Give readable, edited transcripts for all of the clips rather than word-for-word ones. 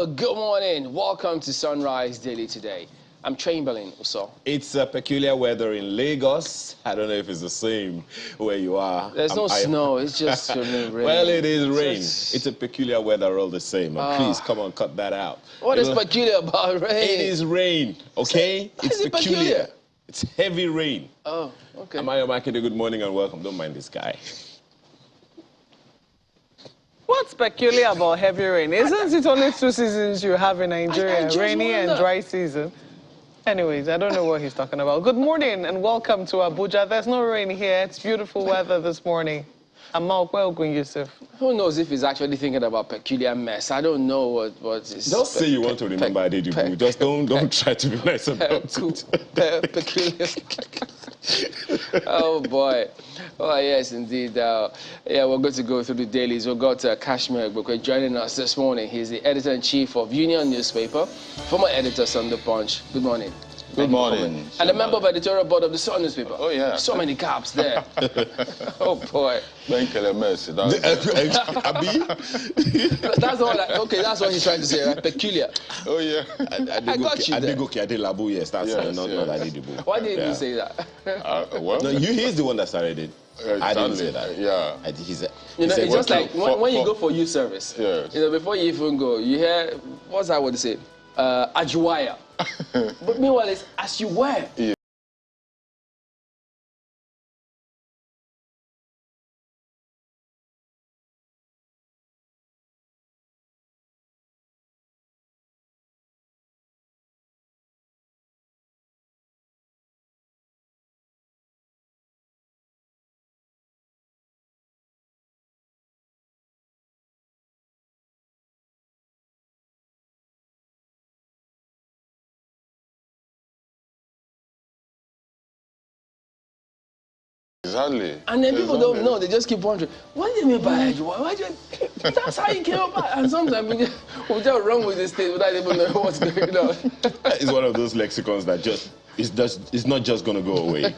good morning. Welcome to Sunrise Daily today. I'm Chamberlain also. It's peculiar weather in Lagos. I don't know if it's the same where you are. There's no snow, it's just rain. Well, it is rain. It's a peculiar weather all the same. Please, come on, cut that out. What is peculiar about rain? It is rain, okay? It's peculiar. It's heavy rain. Oh, okay. Amaya Makede, good morning and welcome. Don't mind this guy. What's peculiar about heavy rain? Isn't it only two seasons you have in Nigeria, rainy and dry season? Anyways, I don't know what he's talking about. Good morning and welcome to Abuja. There's no rain here. It's beautiful weather this morning. I'm welcome, Yusuf. Who knows if he's actually thinking about peculiar mess? I don't know what is... Just say you want to remember Adedibu. Just don't try to be nice about it. Peculiar. Oh, boy. Oh, yes, indeed. Yeah, we're going to go through the dailies. We've got Kashmir Bukwe joining us this morning. He's the editor-in-chief of Union newspaper, former editor Sunday Punch. Good morning. Good morning. And a member of the editorial board of the Sun newspaper. Oh, yeah. So many caps there. Oh, boy. Thank you, Mercy. Abi? That's all. Okay, that's what he's trying to say, right? Peculiar. Oh, yeah. I got you there. Adegoke Adelabu, yes, that's not Adedibu. Why didn't you say that? Well, No, he's the one that started it. I didn't say that. Yeah. It's just like when you go for youth service. Yes. Before you even go, you hear, what's that word to say? Ajuwaya. But meanwhile, it's as you were. Yeah. Exactly. And then people don't know, they just keep wondering, what do you mean by Ajuwaya? Why do you... That's how you came up. And sometimes we just run with this thing without even knowing what's going on. It's one of those lexicons that it's not just going to go away.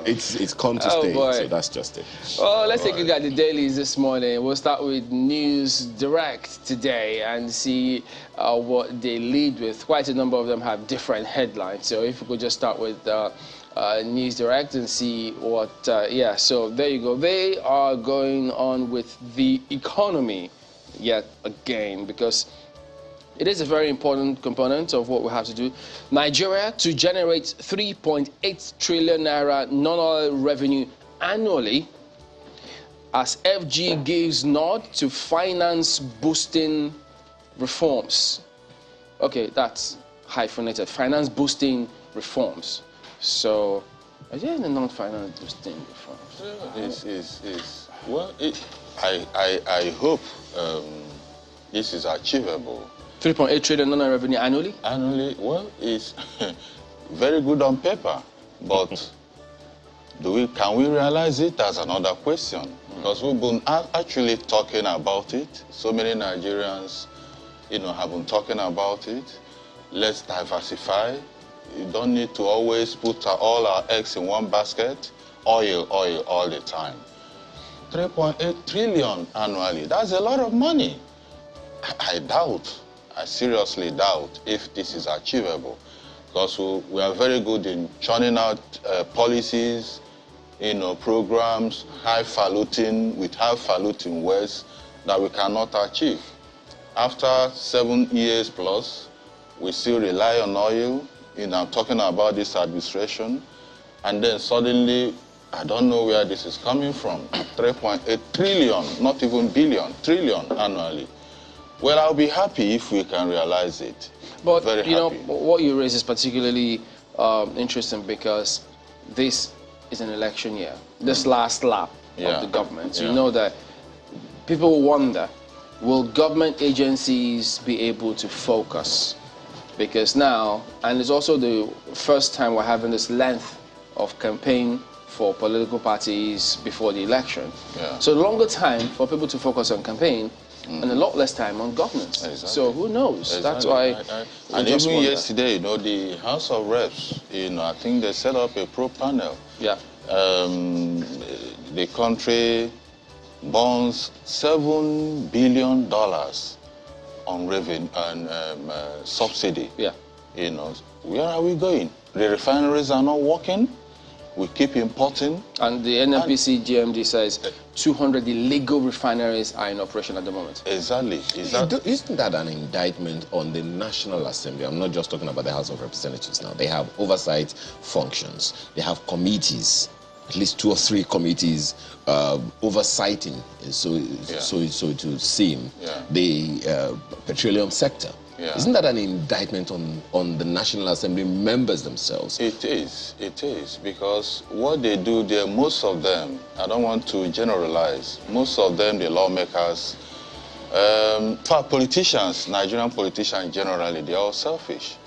It's come to stay, boy. so that's just it. Oh, let's take a look at the dailies this morning. We'll start with News Direct today and see what they lead with. Quite a number of them have different headlines. So if we could just start with News Direct and see what, so there you go. They are going on with the economy yet again because it is a very important component of what we have to do. Nigeria to generate 3.8 trillion naira non-oil revenue annually as FG gives nod to finance boosting reforms. Okay, that's hyphenated. Finance boosting reforms. So, are there any non-finance boosting reforms? Well, I hope this is achievable. 3.8 trillion non-oil revenue annually? Annually, well, it's very good on paper, but can we realize it? That's another question. Because we've been actually talking about it. So many Nigerians, have been talking about it. Let's diversify. You don't need to always put all our eggs in one basket. Oil all the time. 3.8 trillion annually. That's a lot of money. I seriously doubt if this is achievable, because we are very good in churning out policies, programs, with highfalutin words that we cannot achieve. After 7 years plus, we still rely on oil. I'm talking about this administration, and then suddenly, I don't know where this is coming from. 3.8 trillion, not even billion, trillion annually. Well, I'll be happy if we can realize it. But, what you raise is particularly interesting because this is an election year. This last lap of the government. So you know that people wonder, will government agencies be able to focus? Because now, and it's also the first time we're having this length of campaign for political parties before the election. Yeah. So longer time for people to focus on campaign, and a lot less time on governance. Exactly. So who knows? Exactly. That's why. And even yesterday, the House of Reps, I think they set up a pro panel. Yeah. The country burns $7 billion on revenue and subsidy. Yeah. You know, where are we going? The refineries are not working. We keep importing. And the NNPC GMD says 200 illegal refineries are in operation at the moment. Exactly. Isn't that an indictment on the National Assembly? I'm not just talking about the House of Representatives now. They have oversight functions. They have committees, at least 2 or 3 committees oversighting, so it would seem, the petroleum sector. Yeah. Isn't that an indictment on the National Assembly members themselves? It is, because what they do there, most of them, I don't want to generalize, most of them, the lawmakers, for politicians, Nigerian politicians generally, they're all selfish.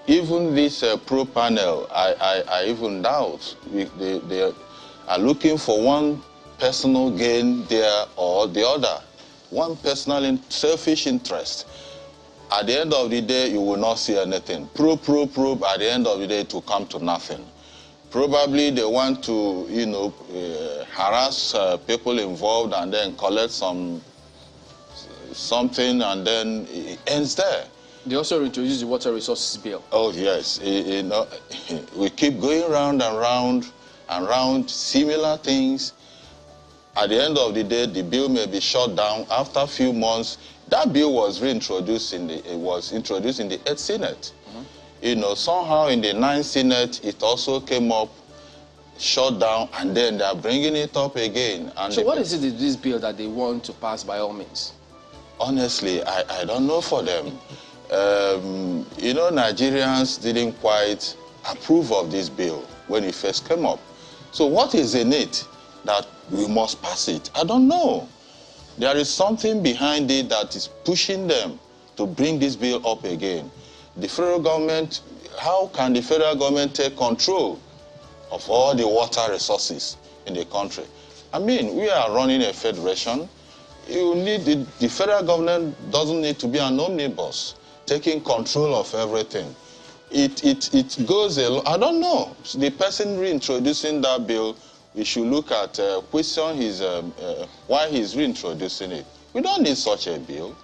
Even this pro-panel, I even doubt, they are looking for one personal gain there or the other, one personal selfish interest. At the end of the day, you will not see anything. Probe. At the end of the day, it will come to nothing. Probably they want to, you know, harass people involved and then collect something, and then it ends there. They also introduced the water resources bill. Oh yes, you know, we keep going round and round and round, similar things. At the end of the day, the bill may be shut down. After a few months, that bill was reintroduced in the 8th Senate. You know, somehow in the 9th Senate, it also came up, shut down, and then they are bringing it up again. And so what is it in this bill that they want to pass by all means? Honestly, I don't know for them. You know, Nigerians didn't quite approve of this bill when it first came up. So what is in it that we must pass it? I don't know. There is something behind it that is pushing them to bring this bill up again. The federal government, how can the federal government take control of all the water resources in the country? I mean, we are running a federation. You need the federal government doesn't need to be an omnibus, taking control of everything. It goes a lot. I don't know. The person reintroducing that bill, we should look at question his why he's reintroducing it. We don't need such a bill.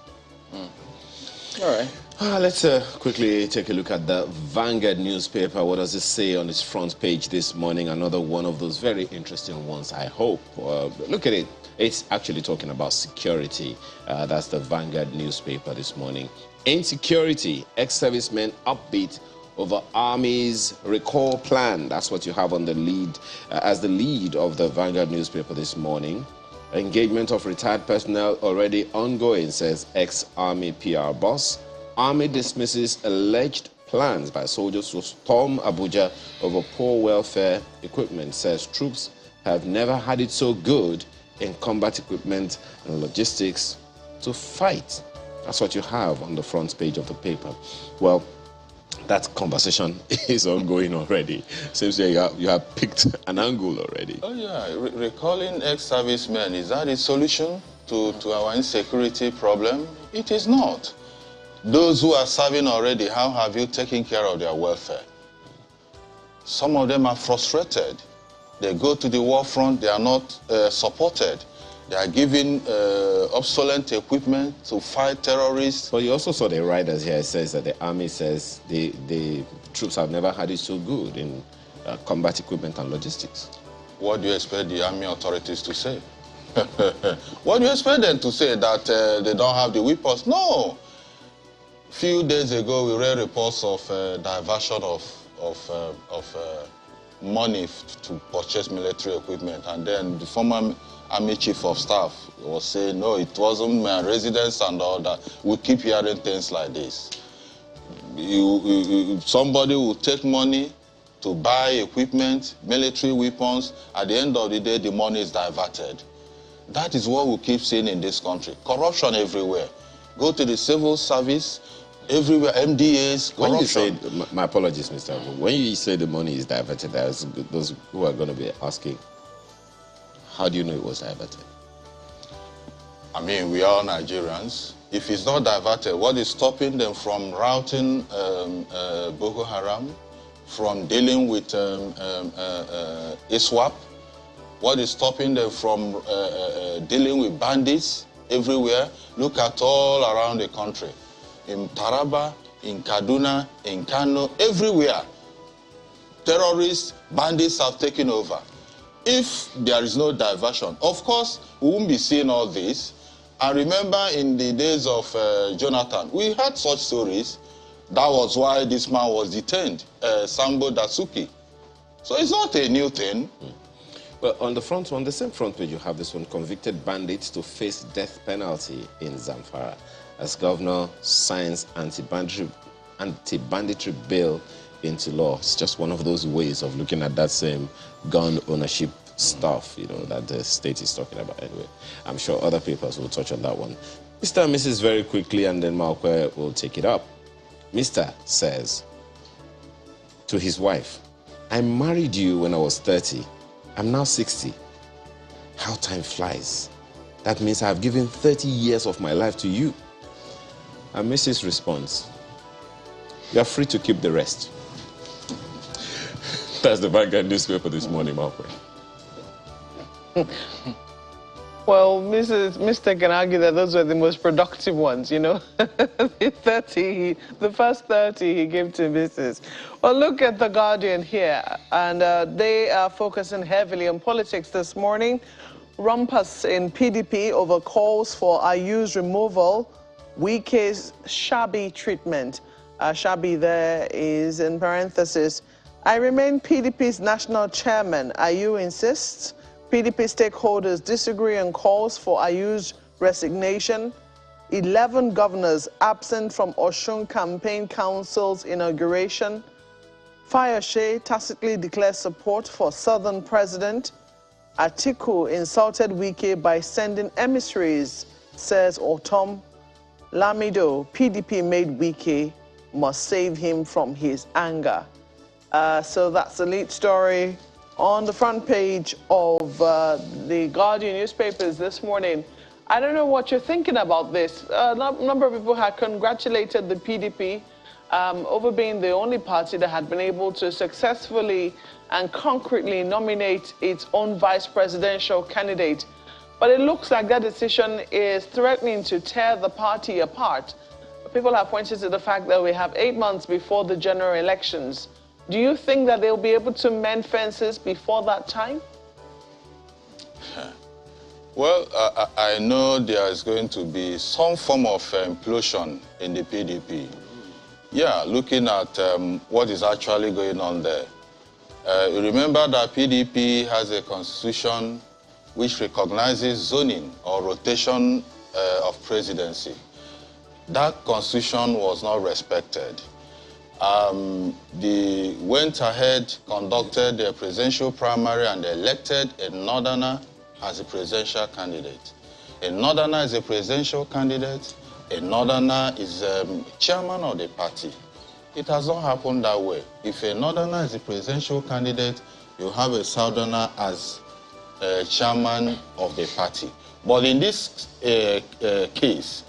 All right. Let's quickly take a look at the Vanguard newspaper. What does it say on its front page this morning? Another one of those very interesting ones, I hope. Look at it. It's actually talking about security. That's the Vanguard newspaper this morning. Insecurity, ex-servicemen upbeat over Army's recall plan. That's what you have on the lead, as the lead of the Vanguard newspaper this morning. Engagement of retired personnel already ongoing, says ex-Army PR boss. Army dismisses alleged plans by soldiers to storm Abuja over poor welfare equipment, says troops have never had it so good in combat equipment and logistics to fight. That's what you have on the front page of the paper. Well, that conversation is ongoing already. Seems like you have picked an angle already. Oh yeah, recalling ex-servicemen, is that a solution to our insecurity problem? It is not. Those who are serving already, how have you taken care of their welfare? Some of them are frustrated. They go to the war front, they are not supported. They are given obsolete equipment to fight terrorists. But you also saw the riders here. It says that the army says the troops have never had it so good in combat equipment and logistics. What do you expect the army authorities to say? What do you expect them to say, that they don't have the weapons? No. A few days ago, we read reports of diversion of money to purchase military equipment, and then the former Army Chief of Staff was saying, no, it wasn't my residence and all that. We keep hearing things like this. Somebody will take money to buy equipment, military weapons. At the end of the day, the money is diverted. That is what we keep seeing in this country. Corruption everywhere. Go to the civil service, everywhere, MDAs, corruption. When you say, my apologies, Mr. Abu, when you say the money is diverted, there's those who are going to be asking, how do you know it was diverted? I mean, we are Nigerians. If it's not diverted, what is stopping them from routing Boko Haram, from dealing with ISWAP? What is stopping them from dealing with bandits everywhere. Look at all around the country. In Taraba, in Kaduna, in Kano, everywhere. Terrorists, bandits have taken over. If there is no diversion, of course, we won't be seeing all this. And remember, in the days of Jonathan, we had such stories. That was why this man was detained, Sambo Dasuki. So it's not a new thing. Well, on the same front page, you have this one: convicted bandits to face death penalty in Zamfara as governor signs anti-banditry bill into law. It's just one of those ways of looking at that same gun ownership stuff, you know, that the state is talking about. Anyway, I'm sure other papers will touch on that one. Mr. and Mrs. very quickly, and then Malkwe will take it up. Mr. says to his wife, I married you when I was 30. I'm now 60. How time flies. That means I've given 30 years of my life to you. And Mrs. responds, you're free to keep the rest. That's the Vanguard newspaper this morning, Malcolm. Well, Mr. can argue that those were the most productive ones, you know. The first 30 he gave to Mrs. Well, look at The Guardian here, and they are focusing heavily on politics this morning. Rumpus in PDP over calls for Ayu's removal, Wike's shabby treatment. Shabby there is in parenthesis. I remain PDP's national chairman. Ayu insists. PDP stakeholders disagree on calls for Ayu's resignation. 11 governors absent from Osun Campaign Council's inauguration. Fayose tacitly declares support for Southern President. Atiku insulted Wike by sending emissaries, says Otom. Lamido, PDP made Wike, must save him from his anger. So that's the lead story on the front page of the Guardian newspapers this morning. I don't know what you're thinking about this. A number of people had congratulated the PDP over being the only party that had been able to successfully and concretely nominate its own vice presidential candidate. But it looks like that decision is threatening to tear the party apart. People have pointed to the fact that we have 8 months before the general elections. Do you think that they'll be able to mend fences before that time? Well, I know there is going to be some form of implosion in the PDP. Yeah, looking at what is actually going on there. You remember that PDP has a constitution which recognizes zoning or rotation of presidency. That constitution was not respected. They went ahead, conducted their presidential primary, and elected a northerner as a presidential candidate. A northerner is a presidential candidate. A northerner is chairman of the party. It has not happened that way. If a northerner is a presidential candidate, you have a southerner as chairman of the party. But in this case,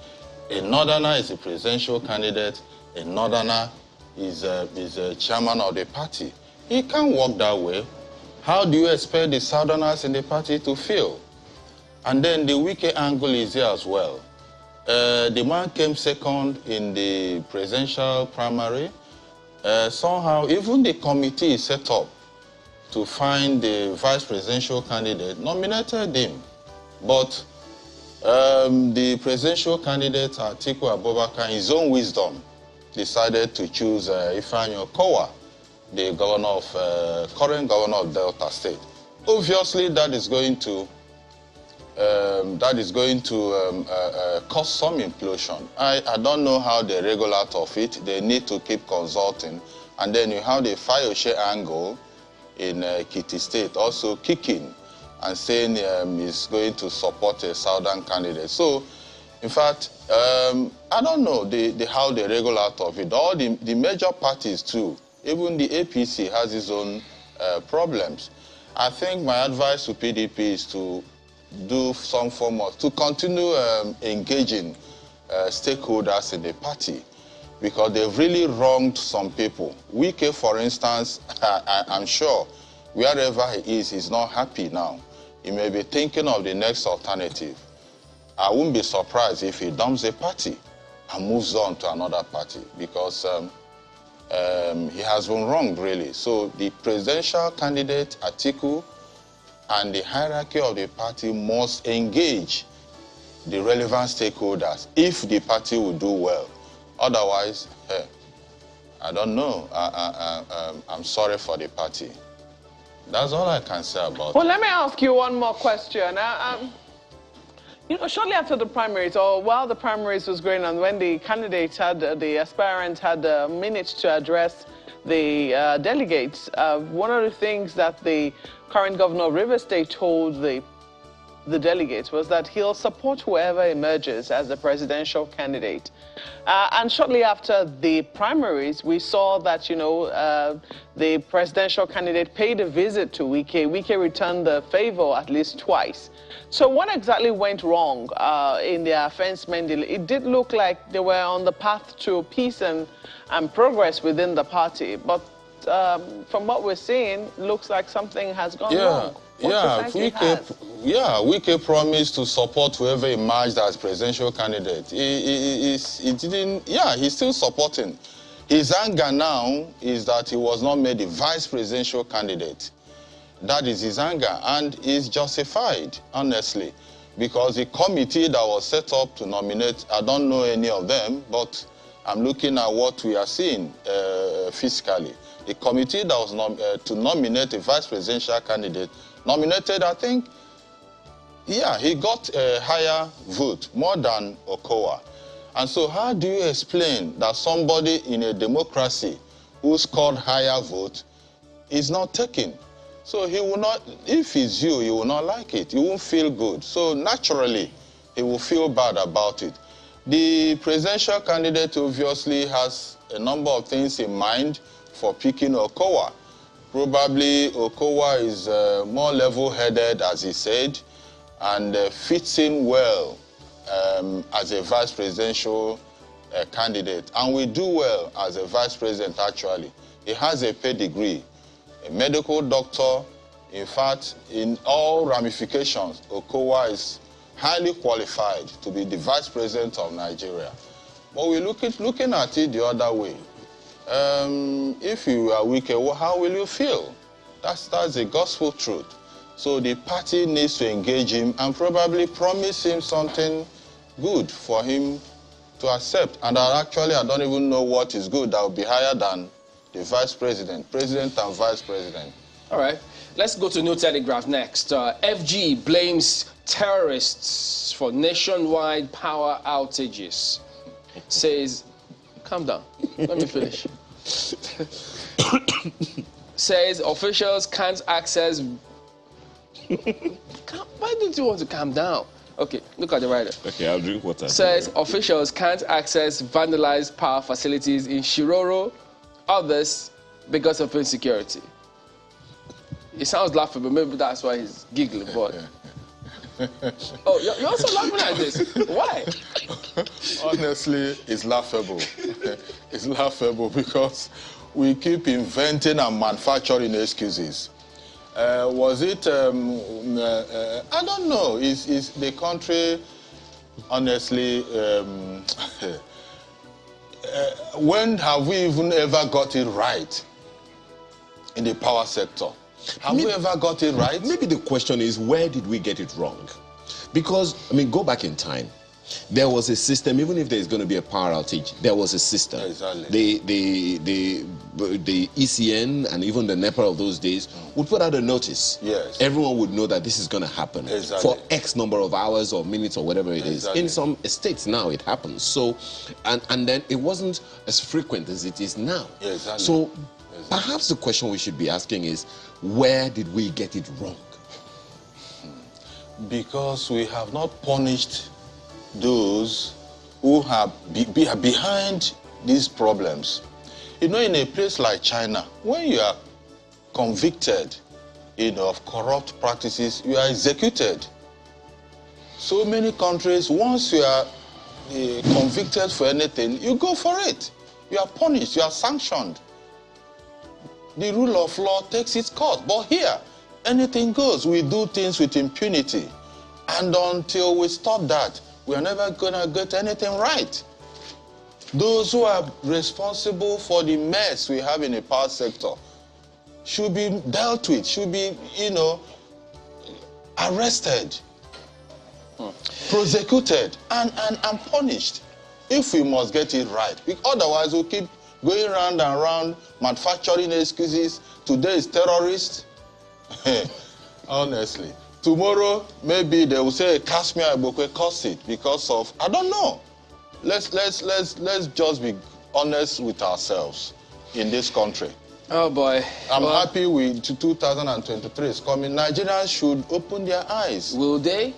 a northerner is a presidential candidate. A northerner is a chairman of the party. It can't work that way. How do you expect the southerners in the party to feel? And then the Wike angle is here as well. The man came second in the presidential primary. Somehow, even the committee is set up to find the vice presidential candidate, nominated him. But the presidential candidate, Atiku Abubakar, in his own wisdom, decided to choose Ifeanyi Okowa, the governor of, current governor of Delta State. Obviously, that is going to cause some implosion. I don't know how they wriggle out of it. They need to keep consulting. And then you have the Fayose angle in Ekiti State also kicking and saying he's going to support a southern candidate. So, in fact, I don't know how they wriggle out of it. All the major parties too, even the APC has its own problems. I think my advice to PDP is to do some form of, to continue engaging stakeholders in the party, because they've really wronged some people. Wike, for instance, I'm sure wherever he is, he's not happy now. He may be thinking of the next alternative. I wouldn't be surprised if he dumps a party and moves on to another party, because he has been wronged, really. So the presidential candidate, Atiku, and the hierarchy of the party must engage the relevant stakeholders if the party will do well. Otherwise, I don't know. I'm sorry for the party. That's all I can say about it. Well, let me ask you one more question. You know, shortly after the primaries, or while the primaries was going on, when the candidates had, the aspirants had a minute to address the delegates, one of the things that the current governor of Rivers State told the delegates was that he'll support whoever emerges as the presidential candidate. And shortly after the primaries, we saw that, you know, the presidential candidate paid a visit to Wike. Wike returned the favor at least twice. So what exactly went wrong in their fence-men deal? It did look like they were on the path to peace and progress within the party. But from what we're seeing, looks like something has gone wrong. Wike promised to support whoever emerged as presidential candidate. He didn't, he's still supporting. His anger now is that he was not made the vice presidential candidate. That is his anger, and it's justified, honestly, because the committee that was set up to nominate, I don't know any of them, but I'm looking at what we are seeing fiscally. The committee that was to nominate a vice presidential candidate nominated, I think, he got a higher vote, more than Okowa. And so how do you explain that somebody in a democracy who scored higher vote is not taken? So he will not, if it's you, you will not like it. You won't feel good. So naturally, he will feel bad about it. The presidential candidate obviously has a number of things in mind for picking Okowa. Probably Okowa is more level-headed, as he said, and fits in well as a vice presidential candidate. And will do well as a vice president, actually. He has a pedigree. A medical doctor. In fact, in all ramifications, Okowa is highly qualified to be the vice president of Nigeria. But we're looking at it the other way. If you are weak, how will you feel? That's the gospel truth. So the party needs to engage him and probably promise him something good for him to accept. And I don't even know what is good that will be higher than the vice president, president and vice president. All right, let's go to New Telegraph next. FG blames terrorists for nationwide power outages. Says, calm down, let me finish. Says officials can't access... Why don't you want to calm down? Okay, look at the writer. Okay, I'll drink water. Says officials can't access vandalized power facilities in Shiroro, others because of insecurity. It sounds laughable, maybe that's why he's giggling, but... Oh, you're also laughing at this. Why? Honestly, it's laughable. It's laughable because we keep inventing and manufacturing excuses. Was it, I don't know, is the country, honestly, when have we even ever got it right in the power sector? Have we ever got it right? Maybe the question is, where did we get it wrong? Because, I mean, go back in time. There was a system, even if there's going to be a power outage, there was a system. Exactly. The ECN and even the NEPA of those days would put out a notice. Yes. Everyone would know that this is going to happen for X number of hours or minutes or whatever it is. In some states now it happens. So, and then it wasn't as frequent as it is now. Exactly. So perhaps the question we should be asking is, where did we get it wrong? Because we have not punished those who are behind these problems. You know, in a place like China, when you are convicted, of corrupt practices, you are executed. So many countries, once you are convicted for anything, you go for it. You are punished, you are sanctioned. The rule of law takes its course. But here, anything goes. We do things with impunity. And until we stop that, we are never going to get anything right. Those who are responsible for the mess we have in the power sector should be dealt with, should be, arrested, prosecuted, and punished if we must get it right. Otherwise, we'll keep going round and round, manufacturing excuses. Today is terrorist. Honestly. Tomorrow, maybe they will say, Kashmir Ibokwe caused it because of, I don't know. Let's just be honest with ourselves in this country. Oh boy. I'm happy with 2023 is coming. Nigerians should open their eyes. Will they?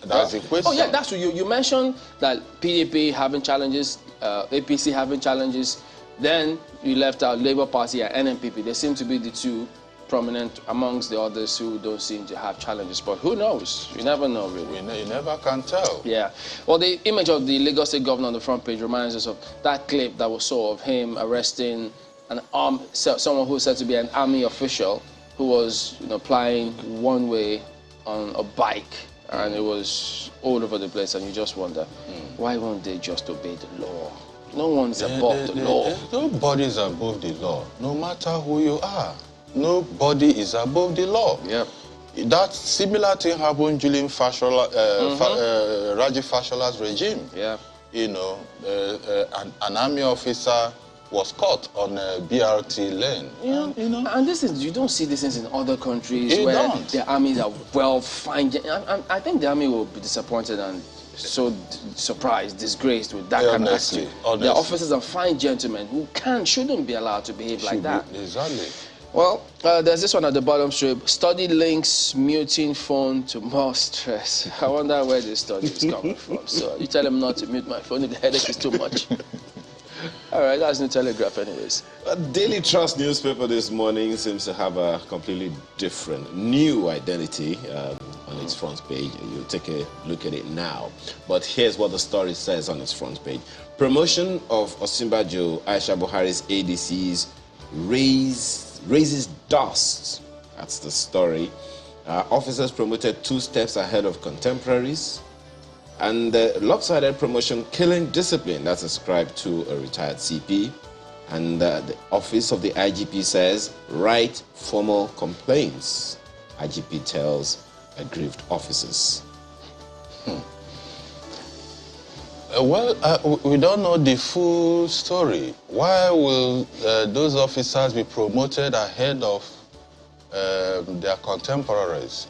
That's the question. Oh yeah, that's what you mentioned, that PDP having challenges, APC having challenges. Then you left out Labour Party and NNPP. They seem to be the two prominent amongst the others who don't seem to have challenges. But who knows? You never know, really. You never can tell. Yeah. Well, the image of the Lagos State governor on the front page reminds us of that clip that was saw of him arresting someone who was said to be an army official who was, plying one way on a bike, and it was all over the place. And you just wonder, why won't they just obey the law? No one's above the law. Nobody's above the law, no matter who you are. Nobody is above the law. Yep. That similar thing happened during Raji Fashola's regime. Yeah. An army officer was caught on a BRT lane. And this is, you don't see these things in other countries where the armies are well-fine. I think the army will be disappointed and so surprised, disgraced with that kind of attitude. Honestly. The officers are fine gentlemen who shouldn't be allowed to behave like that. Exactly. Well, there's this one at the bottom strip. Study links muting phone to more stress. I wonder where this study is coming from. So you tell them not to mute my phone if the headache is too much. All right, that's New Telegraph anyways. Daily Trust newspaper this morning seems to have a completely different, new identity on its front page. You'll take a look at it now. But here's what the story says on its front page. Promotion of Osinbajo Aisha Buhari's ADCs raises dust. That's the story. Officers promoted 2 steps ahead of contemporaries. And the lopsided promotion killing discipline, that's ascribed to a retired CP. And the office of the IGP says, write formal complaints. IGP tells aggrieved officers. Well, we don't know the full story. Why will those officers be promoted ahead of their contemporaries,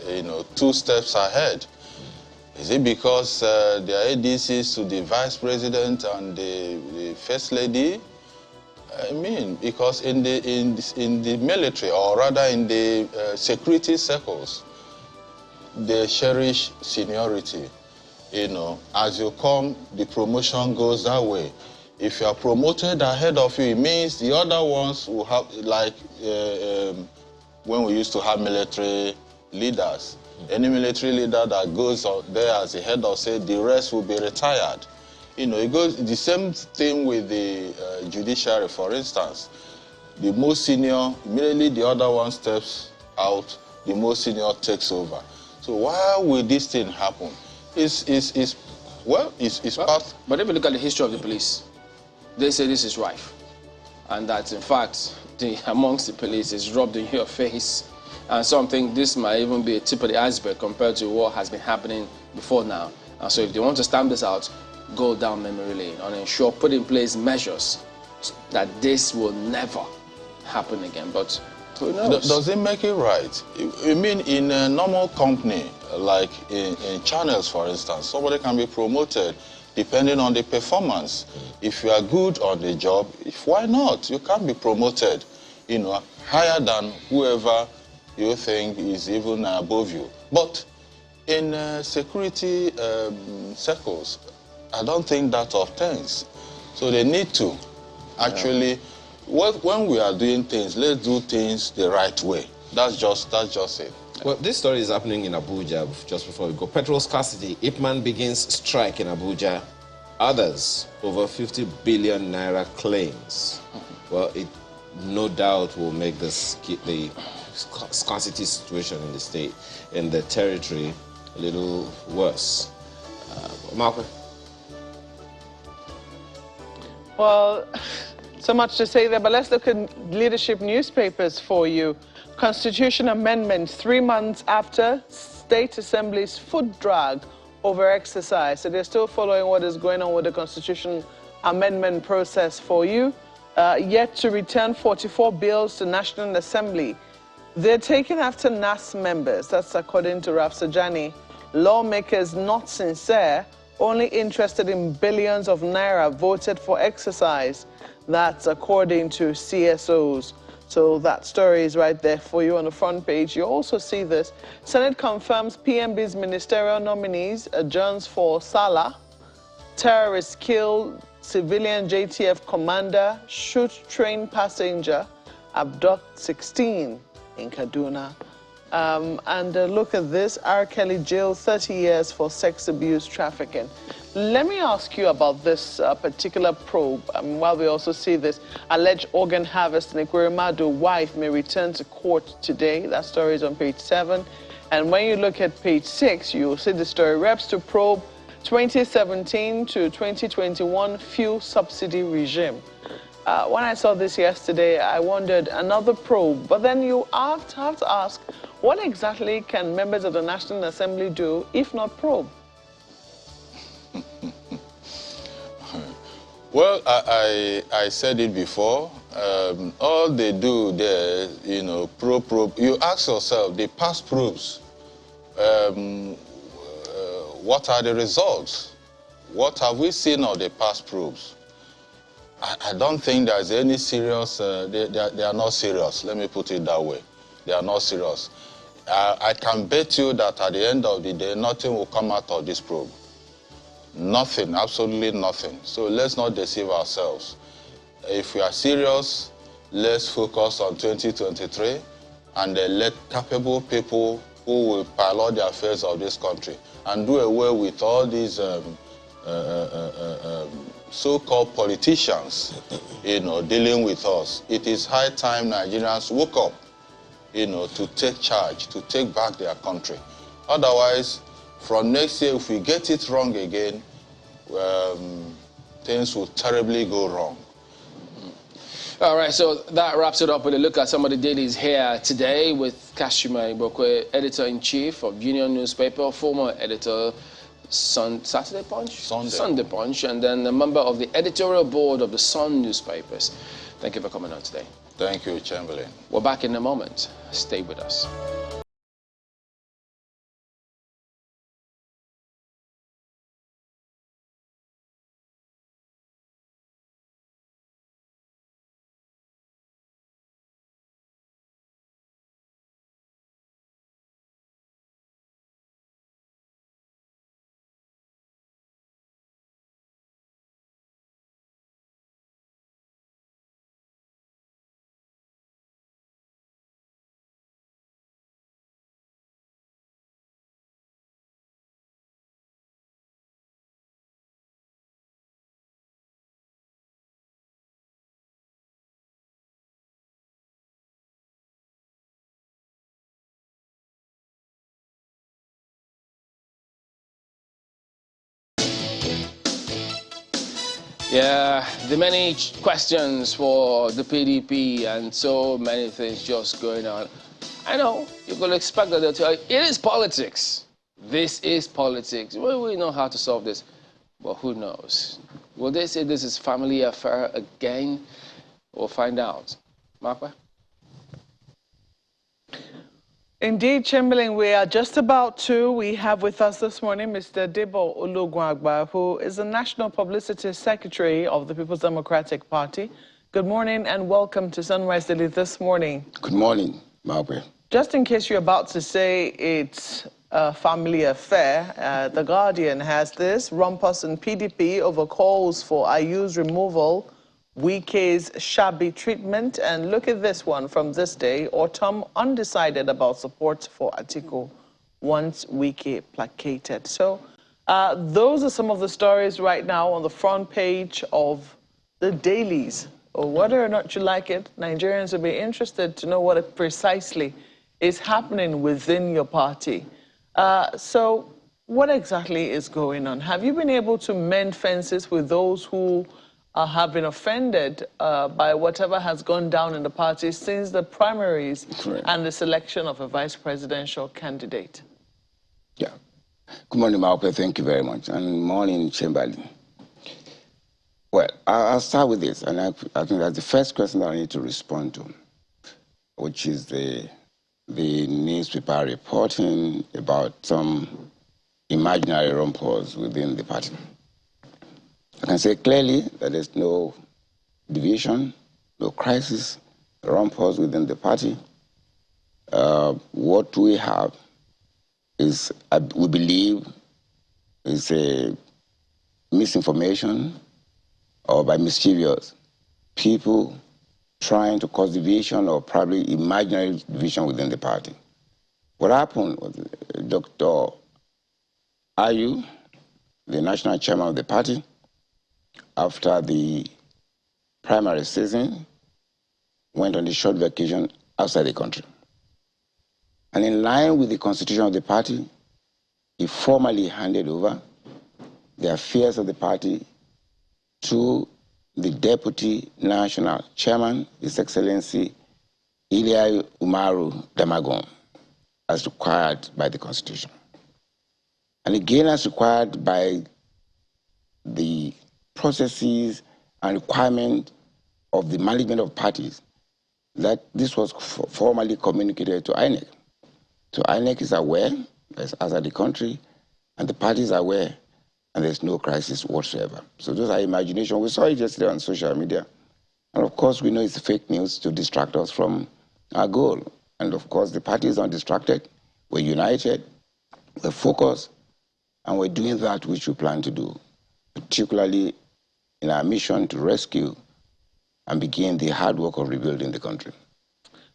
2 steps ahead? Is it because they are ADCs to the vice president and the first lady? I mean, because in the military, or rather in the security circles, they cherish seniority. As you come, the promotion goes that way. If you are promoted ahead of you, it means the other ones will have, like when we used to have military leaders. Any military leader that goes there as the head of state, the rest will be retired. It goes the same thing with the judiciary, for instance. The most senior, immediately the other one steps out, the most senior takes over. So why will this thing happen? It's part. But if you look at the history of the police, they say this is rife. And that, in fact, amongst the police is rubbed in your face. And something, this might even be a tip of the iceberg compared to what has been happening before now. And so if they want to stamp this out, go down memory lane and ensure, put in place measures that this will never happen again. But who knows? Does it make it right? I mean, in a normal company, like in channels, for instance, somebody can be promoted depending on the performance. If you are good on the job, why not? You can be promoted, higher than whoever you think is even above you. But in security circles, I don't think that obtains. So they need to actually, when we are doing things, let's do things the right way. That's just it. Well, this story is happening in Abuja. Just before we go, petrol scarcity. Ipman begins strike in Abuja. Others, over 50 billion naira claims. Well, it no doubt will make the scarcity situation in the state, in the territory, a little worse. Malcolm? Well, so much to say there, but let's look at leadership newspapers for you. Constitution Amendment 3 months after State Assembly's foot drag over exercise. So they're still following what is going on with the Constitution Amendment process for you. Yet to return 44 bills to National Assembly. They're taken after NAS members. That's according to Rafsanjani. Lawmakers not sincere, only interested in billions of naira voted for exercise. That's according to CSOs. So that story is right there for you on the front page. You also see this. Senate confirms PMB's ministerial nominees, adjourns for Salah. Terrorists kill civilian JTF commander, shoot train passenger, abduct 16 in Kaduna. And look at this, R. Kelly jailed 30 years for sex abuse trafficking. Let me ask you about this particular probe, while we also see this. Alleged organ harvest, Nikwerimadu wife may return to court today. That story is on page 7. And when you look at page 6, you'll see the story, reps to probe 2017 to 2021 fuel subsidy regime. When I saw this yesterday, I wondered, another probe. But then you have to ask, what exactly can members of the National Assembly do if not probe? Well, I said it before. All they do there, you know, probe. You ask yourself, the past probes, what are the results? What have we seen of the past probes? I don't think there's any serious, they are not serious. Let me put it that way. They are not serious. I can bet you that at the end of the day, nothing will come out of this probe. Nothing, absolutely nothing. So let's not deceive ourselves. If we are serious, let's focus on 2023 and let capable people who will pilot the affairs of this country and do away with all these so-called politicians, you know, dealing with us. It is high time Nigerians woke up, you know, to take charge, to take back their country. Otherwise, from next year, if we get it wrong again, things will terribly go wrong. All right, so that wraps it up with a look at some of the dailies here today with Kashima Ibokwe, editor-in-chief of Union newspaper, former editor, Saturday Punch? Sunday Punch, and then a member of the editorial board of the Sun newspapers. Thank you for coming on today. Thank you, Chamberlain. We're back in a moment. Stay with us. Yeah, the many questions for the PDP and so many things just going on. I know, you're going to expect that they'll tell you, it is politics. This is politics. Well, we know how to solve this, but who knows? Will they say this is family affair again? We'll find out. Markwa? Indeed, Chamberlain, we are just about to. We have with us this morning Mr. Debo Olugunagba, who is the National Publicity Secretary of the People's Democratic Party. Good morning and welcome to Sunrise Daily this morning. Good morning, Margaret. Just in case you're about to say it's a family affair, The Guardian has this. Rumpus and PDP over calls for Ayu's removal, Wike's shabby treatment, and look at this one from this day. Autumn undecided about support for Atiku once Wike placated. So those are some of the stories right now on the front page of the dailies. Or whether or not you like it, Nigerians will be interested to know what precisely is happening within your party. So What exactly is going on? Have you been able to mend fences with those who have been offended by whatever has gone down in the party since the primaries and the selection of a vice presidential candidate? Yeah. Good morning, Malcolm. Thank you very much. And morning, Chamberlain. Well, I'll start with this, and I think that's the first question that I need to respond to, which is the newspaper reporting about some imaginary rumpors within the party. I can say clearly that there's no division, no crisis, rumpors within the party. What we have is, we believe, is a misinformation or by mischievous people trying to cause division or probably imaginary division within the party. What happened was Dr. Ayu, the national chairman of the party, after the primary season, went on a short vacation outside the country. And in line with the constitution of the party, he formally handed over the affairs of the party to the deputy national chairman, His Excellency Ilia Umaru Damagon, as required by the constitution. And again, as required by the processes and requirement of the management of parties, that this was formally communicated to INEC. So INEC is aware, as outside the country, and the parties are aware, and there's no crisis whatsoever. So those are imagination. We saw it yesterday on social media. And of course, we know it's fake news to distract us from our goal. And of course, the party is undistracted. We're united, we're focused, and we're doing that which we plan to do, particularly in our mission to rescue and begin the hard work of rebuilding the country.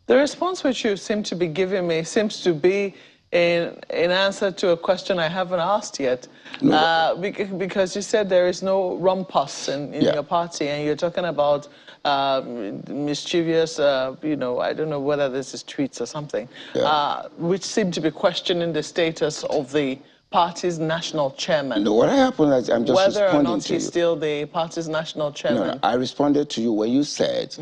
The response which you seem to be giving me seems to be in answer to a question I haven't asked yet. No. Because you said there is no rumpus in your party, and you're talking about mischievous, you know, I don't know whether this is tweets or something, which seem to be questioning the status of the party's national chairman. No, what happened is I'm just whether responding or not to he's you. still the party's national chairman. No, I responded to you when you said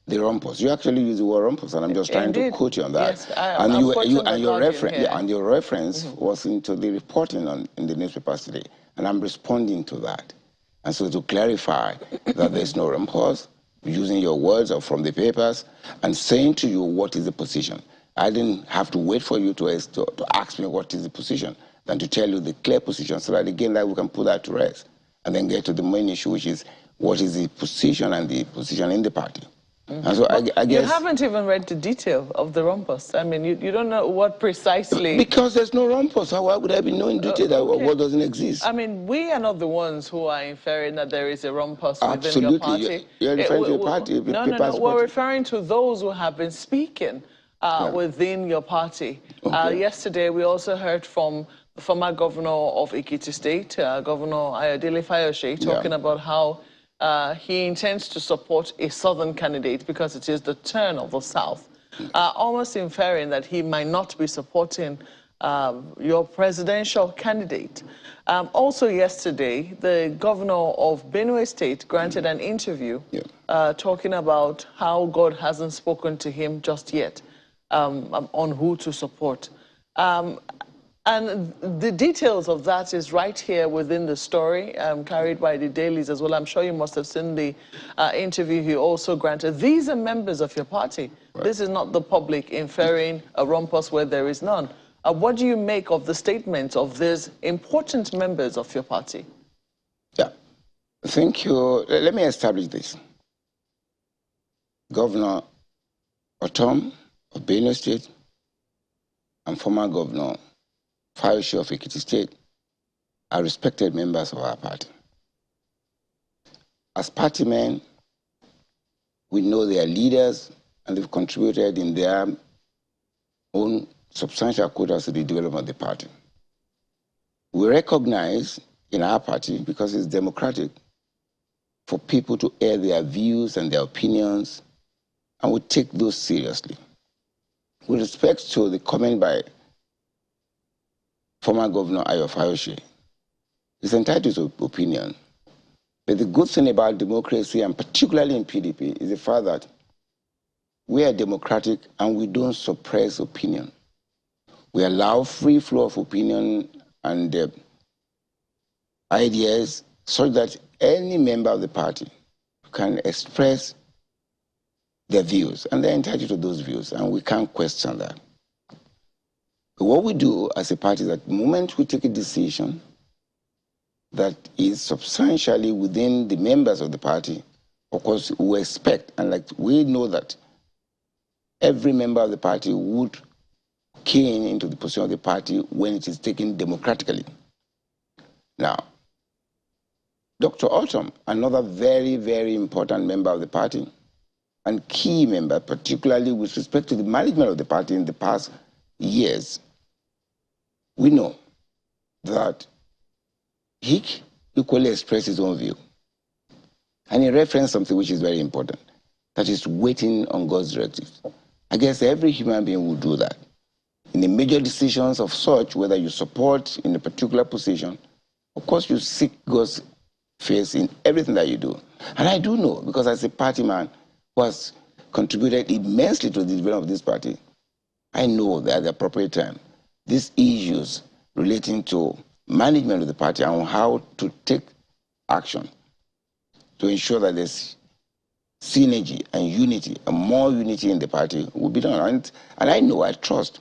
the rumpus. You actually used the word rumpus, and I'm just trying to quote you on that. Yes, and your reference was into the reporting in the newspapers today, and I'm responding to that. And so to clarify that there's no rumpus, using your words or from the papers, and saying to you what is the position. I didn't have to wait for you to ask me what is the position, than to tell you the clear position, so that again that we can put that to rest, and then get to the main issue, which is what is the position and the position in the party. And so I guess... You haven't even read the detail of the rumpus. I mean, you don't know what precisely... Because there's no rumpus. Why would I be knowing detail that what doesn't exist? I mean, we are not the ones who are inferring that there is a rumpus within your party. You're referring to the party. No, we're referring to those who have been speaking within your party. Yesterday, we also heard from the former governor of Ekiti State, Governor Ayodele Fayose, talking about how he intends to support a southern candidate because it is the turn of the South, almost inferring that he might not be supporting your presidential candidate. Also yesterday, the governor of Benue State granted an interview talking about how God hasn't spoken to him just yet on who to support. And the details of that is right here within the story, carried by the dailies as well. I'm sure you must have seen the interview he also granted. These are members of your party. Right. This is not the public inferring a rumpus where there is none. What do you make of the statements of these important members of your party? Yeah, thank you. Let me establish this. Governor Otom of Benue State and former Governor Fayose of Ekiti State are respected members of our party. As party men, we know they are leaders and they've contributed in their own substantial quotas to the development of the party. We recognize in our party, because it's democratic, for people to air their views and their opinions, and we take those seriously. With respect to the comment by former Governor Ayo Fayose. He's entitled to opinion. But the good thing about democracy, and particularly in PDP, is the fact that we are democratic and we don't suppress opinion. We allow free flow of opinion and ideas such that any member of the party can express their views, and they're entitled to those views, and we can't question that. But what we do as a party is that the moment we take a decision that is substantially within the members of the party, of course, we expect, and like we know that every member of the party would key into the position of the party when it is taken democratically. Now, Dr. Autumn, another very, very important member of the party, and key member, particularly with respect to the management of the party in the past years, we know that he equally expressed his own view. And he referenced something which is very important, that is waiting on God's directives. I guess every human being will do that. In the major decisions of such, whether you support in a particular position, of course you seek God's face in everything that you do. And I do know, because as a party man who has contributed immensely to the development of this party, I know that at the appropriate time, these issues relating to management of the party and how to take action to ensure that there's synergy and unity, and more unity in the party will be done. And I know, I trust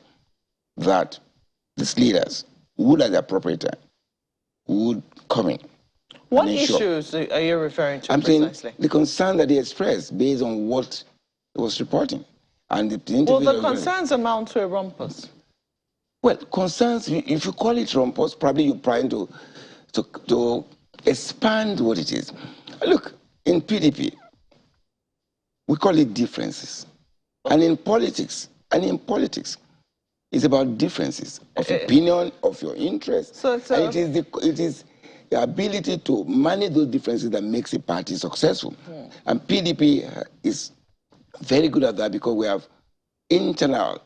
that these leaders would at the appropriate time would come in. What issues are you referring to precisely? Saying the concern that they expressed based on what he was reporting. And the concerns amount to a rumpus. Well, concerns, if you call it rumpus, probably you're trying to expand what it is. Look, in PDP, we call it differences. And in politics, it's about differences of opinion, of your interests. And it is the ability to manage those differences that makes a party successful. And PDP is very good at that because we have internal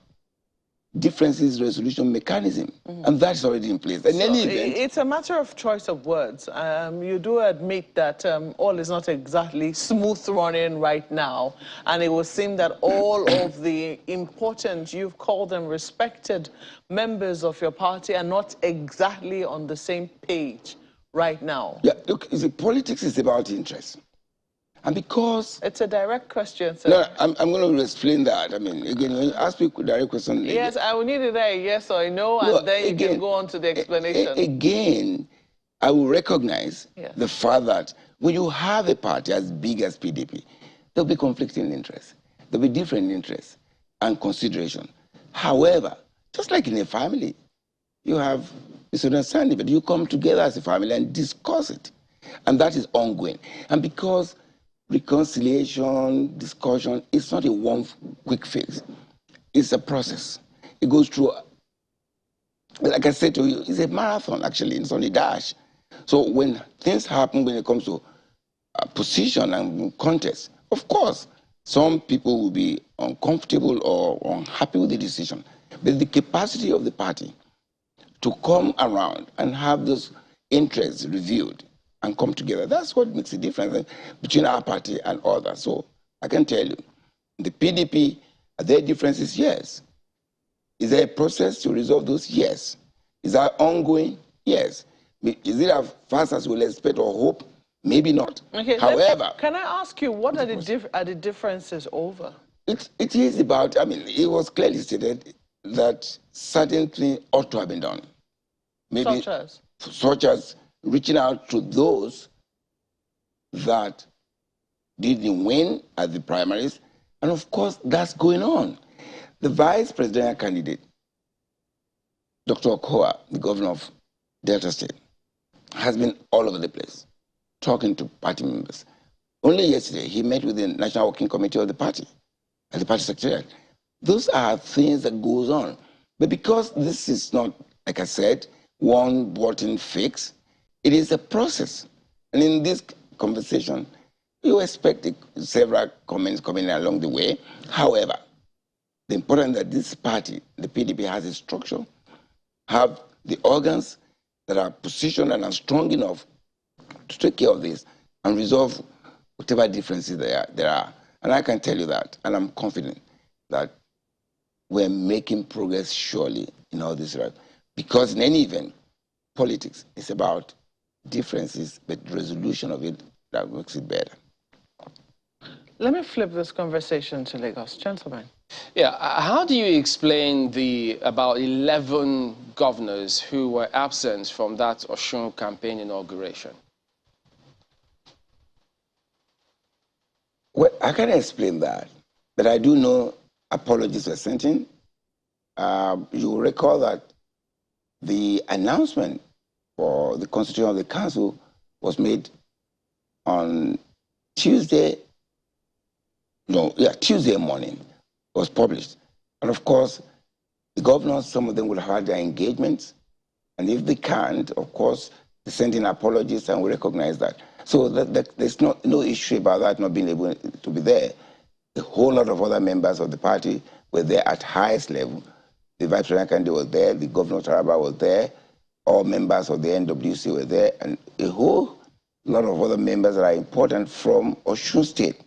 differences resolution mechanism, and that's already in place. In any event, it's a matter of choice of words. You do admit that all is not exactly smooth running right now, and it would seem that all of the important, you've called them respected members of your party, are not exactly on the same page right now. Yeah, look, politics is about interest. And because... It's a direct question, sir. No, I'm going to explain that. I mean, again, when you ask me a direct question... Yes, I will need it a yes or a no, and then you can go on to the explanation. Again, I will recognize the fact that when you have a party as big as PDP, there'll be conflicting interests. There'll be different interests and consideration. However, just like in a family, you have misunderstanding, but you come together as a family and discuss it. And that is ongoing. And because reconciliation, discussion, it's not a one quick fix. It's a process. It goes through, like I said to you, it's a marathon, actually. It's only a dash. So when things happen, when it comes to position and contest, of course, some people will be uncomfortable or unhappy with the decision. But the capacity of the party to come around and have those interests reviewed and come together, that's what makes a difference between our party and others. So I can tell you, the PDP, are there differences? Yes. Is there a process to resolve those? Yes. Is that ongoing? Yes. Is it as fast as we'll expect or hope? Maybe not. Okay, however... Can I ask you, what are the differences over? It is about, I mean, it was clearly stated that certain things ought to have been done. Maybe such as reaching out to those that didn't win at the primaries. And of course, that's going on. The vice presidential candidate, Dr. Okoa, the governor of Delta State, has been all over the place, talking to party members. Only yesterday, he met with the National Working Committee of the party, at the party secretariat. Those are things that goes on. But because this is not, like I said, one button fix, it is a process. And in this conversation, you expect several comments coming along the way. However, the important that this party, the PDP, has a structure, have the organs that are positioned and are strong enough to take care of this and resolve whatever differences there are. And I can tell you that, and I'm confident that we're making progress surely in all this, right? Because in any event, politics is about differences, but resolution of it that makes it better. Let me flip this conversation to Lagos. Gentlemen. Yeah, how do you explain the about 11 governors who were absent from that Osun campaign inauguration? Well, I can't explain that, but I do know apologies were sent in. You will recall that the announcement for the constitution of the council was made on Tuesday morning. It was published. And of course, the governors, some of them will have their engagements. And if they can't, of course, they send in apologies and we recognize that. So there's no issue about that not being able to be there. A whole lot of other members of the party were there at highest level. The vice president candidate was there, the governor of Taraba was there, all members of the NWC were there, and a whole lot of other members that are important from Osun State,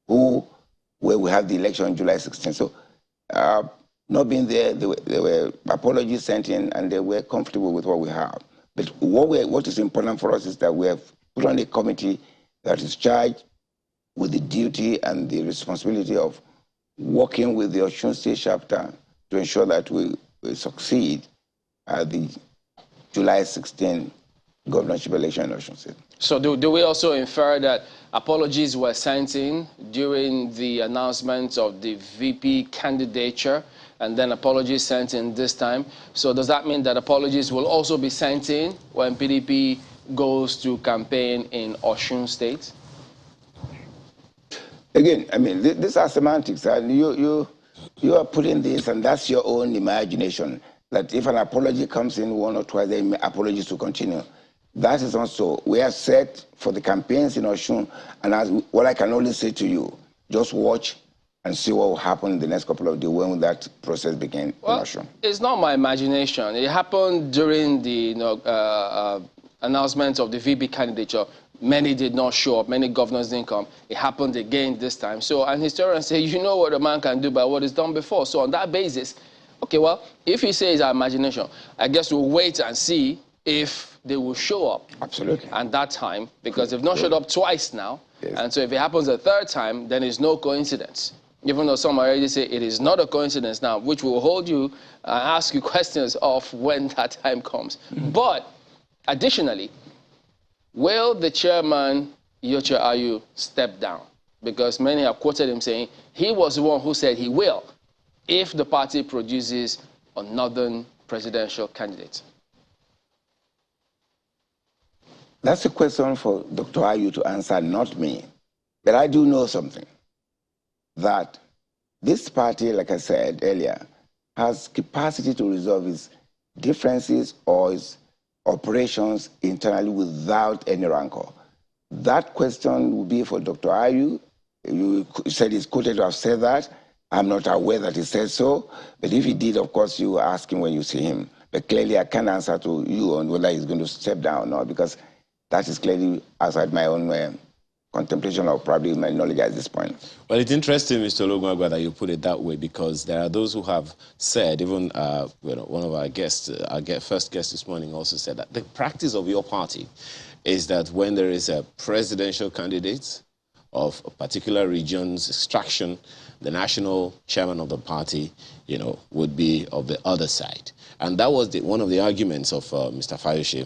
where we have the election on July 16th. So not being there, there were apologies sent in, and they were comfortable with what we have. But what is important for us is that we have put on a committee that is charged with the duty and the responsibility of working with the Osun State chapter to ensure that we succeed at the July 16 governorship election in Osun State. So do we also infer that apologies were sent in during the announcement of the VP candidature and then apologies sent in this time? So does that mean that apologies will also be sent in when PDP goes to campaign in Osun State? Again, I mean, these are semantics. And you are putting this, and that's your own imagination, that if an apology comes in one or twice, then apologies to continue. That is not so. We are set for the campaigns in Osun, and what I can only say to you, just watch and see what will happen in the next couple of days when that process begins in Osun. It's not my imagination. It happened during the announcement of the VP candidature. Many did not show up. Many governors didn't come. It happened again this time. So an historian say, you know what a man can do by what is done before. So on that basis, okay, well, if he says our imagination, I guess we'll wait and see if they will show up. Absolutely. At that time, because they've not showed up twice now. Yes. And so if it happens a third time, then it's no coincidence. Even though some already say it is not a coincidence now, which will hold you and ask you questions of when that time comes. But additionally, will the chairman, Yocha Ayu, step down? Because many have quoted him saying he was the one who said he will if the party produces another presidential candidate. That's a question for Dr. Ayu to answer, not me. But I do know something, that this party, like I said earlier, has capacity to resolve its differences or its operations internally without any rancor. That question would be for Dr. Ayu. You said he's quoted to have said that. I'm not aware that he said so, but if he did, of course, you ask him when you see him. But clearly, I can't answer to you on whether he's going to step down or not, because that is clearly outside my own contemplation or probably my knowledge at this point. Well, it's interesting, Mr. Olugwagwa, that you put it that way, because there are those who have said, even one of our guests, our first guest this morning also said that the practice of your party is that when there is a presidential candidate of a particular region's extraction, the national chairman of the party, would be of the other side. And that was one of the arguments of Mr. Fayoshe,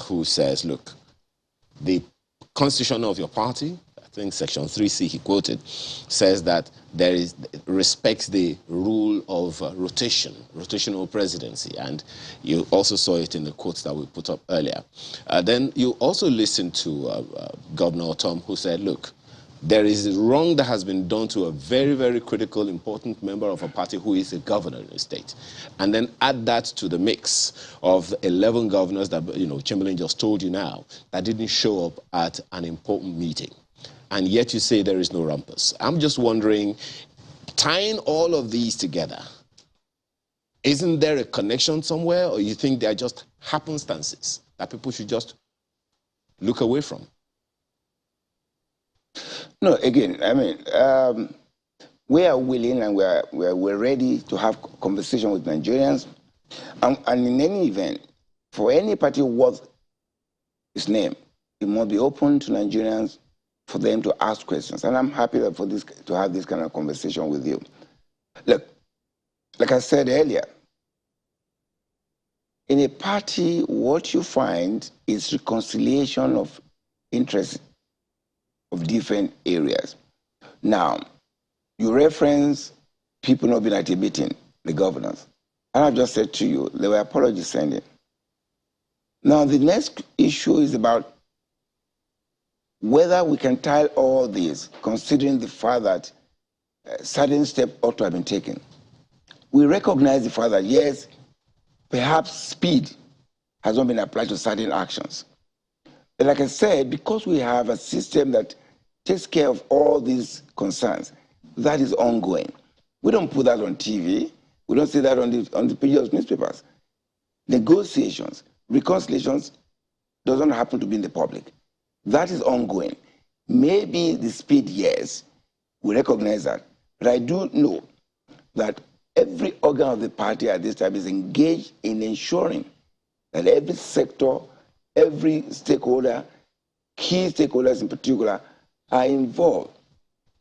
who says, look, the constitution of your party, I think section 3C he quoted, says that respects the rule of rotational presidency. And you also saw it in the quotes that we put up earlier. Then you also listened to Governor Tom, who said, look, there is wrong that has been done to a very, very critical, important member of a party who is a governor in the state. And then add that to the mix of 11 governors that, Chamberlain just told you now, that didn't show up at an important meeting. And yet you say there is no rumpus. I'm just wondering, tying all of these together, Isn't there a connection somewhere, or you think they are just happenstances that people should just look away from? No, again, I mean, we are willing and we're ready to have conversation with Nigerians. And in any event, for any party worth its name, it must be open to Nigerians for them to ask questions. And I'm happy that to have this kind of conversation with you. Look, like I said earlier, in a party, what you find is reconciliation of interests of different areas. Now, you reference people not being at a meeting, the governors. And I've just said to you, there were apologies sent in. Now, the next issue is about whether we can tie all this, considering the fact that certain steps ought to have been taken. We recognize the fact that, yes, perhaps speed has not been applied to certain actions. But like I said, because we have a system that takes care of all these concerns, that is ongoing. We don't put that on TV. We don't see that on the pages of newspapers. Negotiations, reconciliations doesn't happen to be in the public. That is ongoing. Maybe the speed, yes, we recognize that. But I do know that every organ of the party at this time is engaged in ensuring that every sector, every stakeholder, key stakeholders in particular, are involved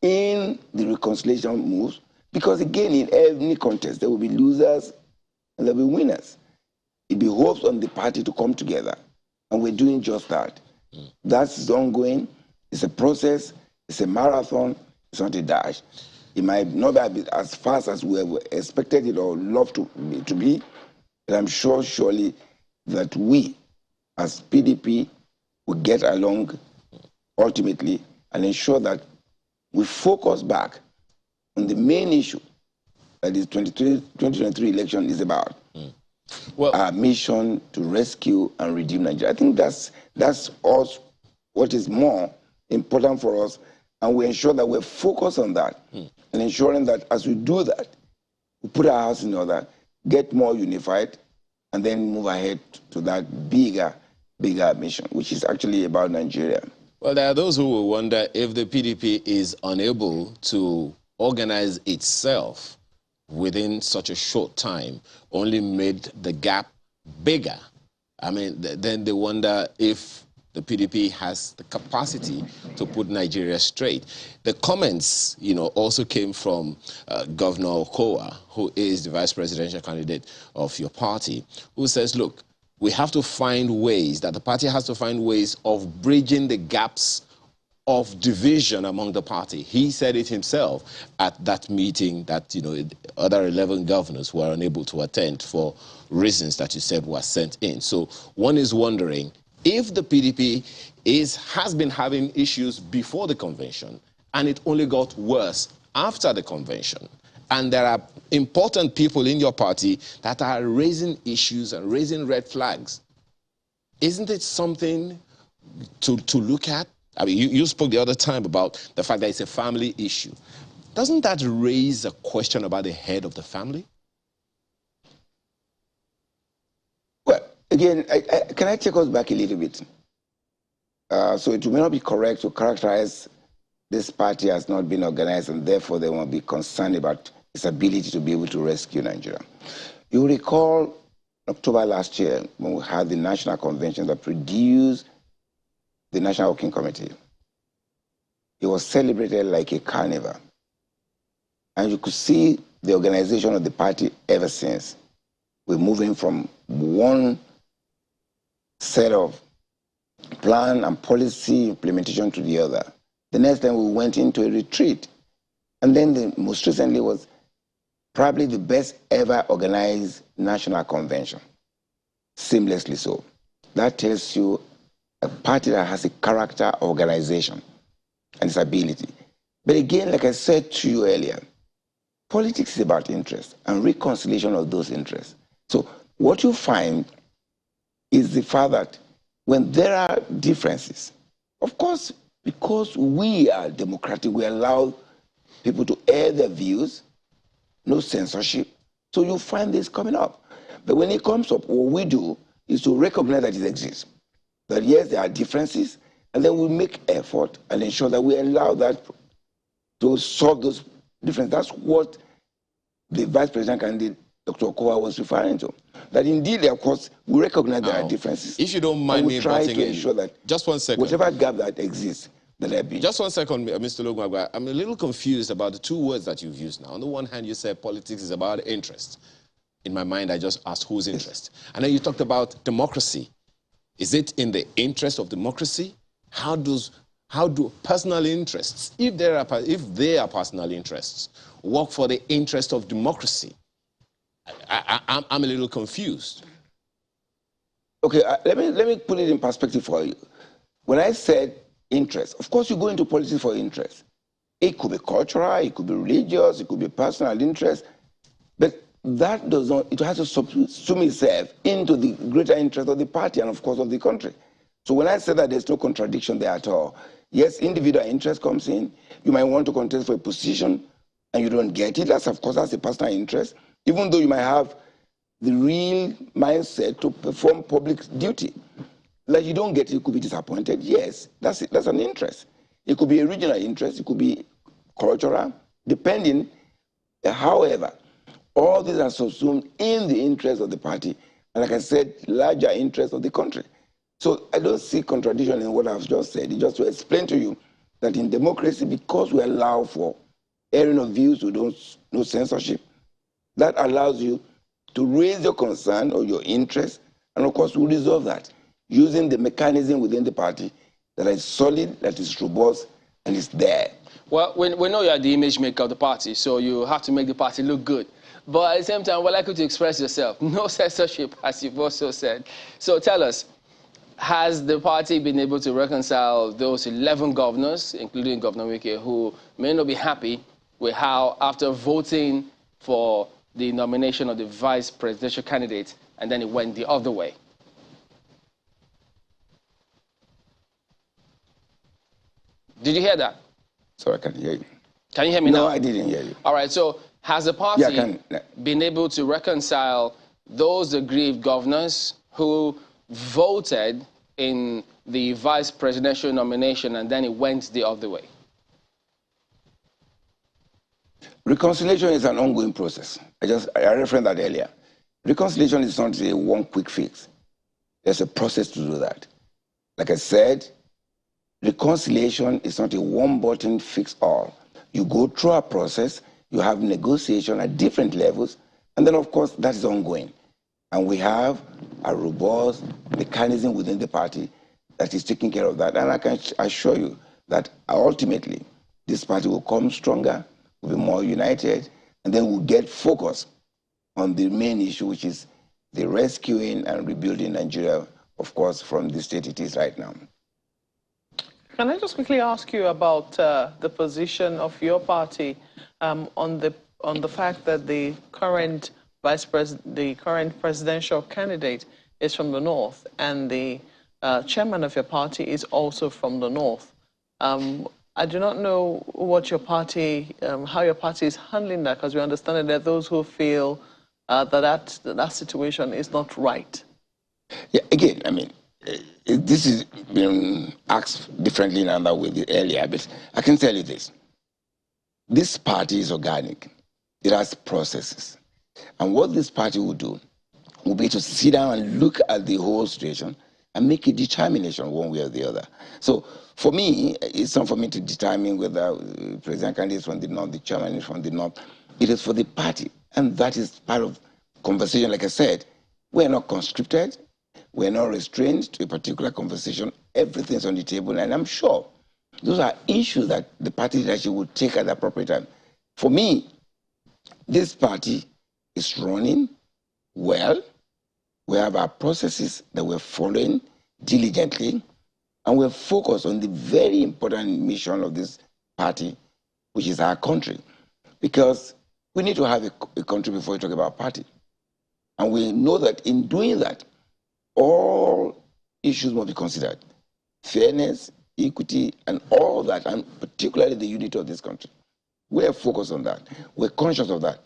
in the reconciliation moves, because again, in any contest, there will be losers and there will be winners. It behoves on the party to come together, and we're doing just that. That's ongoing. It's a process. It's a marathon. It's not a dash. It might not be as fast as we have expected it or loved to be, but I'm sure surely that we, as PDP, will get along ultimately and ensure that we focus back on the main issue that the 2023 election is about. Well, our mission to rescue and redeem Nigeria. I think that's us, what is more important for us, and we ensure that we're focused on that and ensuring that as we do that, we put our house in order, get more unified, and then move ahead to that bigger mission, which is actually about Nigeria. Well, there are those who will wonder if the PDP is unable to organize itself within such a short time, only made the gap bigger. I mean, then they wonder if the PDP has the capacity to put Nigeria straight. The comments, also came from Governor Okowa, who is the vice presidential candidate of your party, who says, look, we have to find ways, that the party has to find ways of bridging the gaps of division among the party. He said it himself at that meeting that, other 11 governors were unable to attend for reasons that you said were sent in. So one is wondering if the PDP has been having issues before the convention and it only got worse after the convention. And there are important people in your party that are raising issues and raising red flags. Isn't it something to look at? I mean, you spoke the other time about the fact that it's a family issue. Doesn't that raise a question about the head of the family? Well, again, can I take us back a little bit? So it may not be correct to characterize this party as not being organized, and therefore they won't be concerned about its ability to be able to rescue Nigeria. You recall October last year when we had the national convention that produced the National Working Committee. It was celebrated like a carnival. And you could see the organization of the party ever since. We're moving from one set of plan and policy implementation to the other. The next time we went into a retreat. And then the most recently was probably the best ever organized national convention. Seamlessly so. That tells you a party that has a character organization and its ability. But again, like I said to you earlier, politics is about interest and reconciliation of those interests. So what you find is the fact that when there are differences, of course, because we are democratic, we allow people to air their views, no censorship, So you find this coming up. But when it comes up, what we do is to recognize that it exists. That yes, there are differences, and then we make effort and ensure that we allow that to solve those differences. That's what the vice president candidate, Dr. Okowa, was referring to. That indeed, of course, we recognize there are differences. If you don't mind me try butting to in, ensure that just 1 second. Whatever gap that exists, that there be. Just 1 second, Mr. Logwagwa. I'm a little confused about the two words that you've used now. On the one hand, you said politics is about interest. In my mind, I just asked whose interest. And then you talked about democracy. Is it in the interest of democracy? How do personal interests, if they are personal interests, work for the interest of democracy? I'm a little confused. Okay, let me put it in perspective for you. When I said interest, of course you go into politics for interest. It could be cultural, it could be religious, it could be personal interest, but that does not, it has to subsume itself into the greater interest of the party and of course of the country. So when I say that there's no contradiction there at all, yes, individual interest comes in. You might want to contest for a position and you don't get it. That's, of course, that's a personal interest, even though you might have the real mindset to perform public duty. Like you don't get it, you could be disappointed. Yes, that's an interest. It could be a regional interest, it could be cultural, depending. However, all these are subsumed in the interest of the party, and like I said, larger interest of the country. So I don't see contradiction in what I've just said. It's just to explain to you that in democracy, because we allow for airing of views, we don't, no censorship, that allows you to raise your concern or your interest, and of course, we resolve that using the mechanism within the party that is solid, that is robust, and is there. Well, we know you are the image maker of the party, so you have to make the party look good. But at the same time, we'd like you to express yourself. No censorship, as you've also said. So tell us, has the party been able to reconcile those 11 governors, including Governor Wike, who may not be happy with how, after voting for the nomination of the vice presidential candidate, and then it went the other way? Did you hear that? Sorry, I can't hear you. Can you hear me now? No, I didn't hear you. All right, so has the party been able to reconcile those aggrieved governors who voted in the vice presidential nomination and then it went the other way? Reconciliation is an ongoing process. I referenced that earlier. Reconciliation is not a one quick fix. There's a process to do that. Like I said, reconciliation is not a one-button fix-all. You go through a process, you have negotiation at different levels, and then, of course, that is ongoing. And we have a robust mechanism within the party that is taking care of that. And I can assure you that ultimately, this party will come stronger, will be more united, and then we'll get focused on the main issue, which is the rescuing and rebuilding Nigeria, of course, from the state it is right now. Can I just quickly ask you about the position of your party on the fact that the current presidential candidate is from the north, and the chairman of your party is also from the north? I do not know what your party, how your party is handling that, because we understand that there are those who feel that situation is not right. Yeah, again, I mean, this is been asked differently in another way earlier, but I can tell you this. This party is organic. It has processes. And what this party will do will be to sit down and look at the whole situation and make a determination one way or the other. So for me, it's not for me to determine whether president candidate is from the north, the chairman is from the north. It is for the party. And that is part of conversation. Like I said, we're not conscripted. We're not restrained to a particular conversation. Everything's on the table. And I'm sure those are issues that the party leadership will take at the appropriate time. For me, this party is running well. We have our processes that we're following diligently, and we're focused on the very important mission of this party, which is our country. Because we need to have a country before we talk about party. And we know that in doing that, all issues must be considered. Fairness, equity, and all that, and particularly the unity of this country. We're focused on that. We're conscious of that.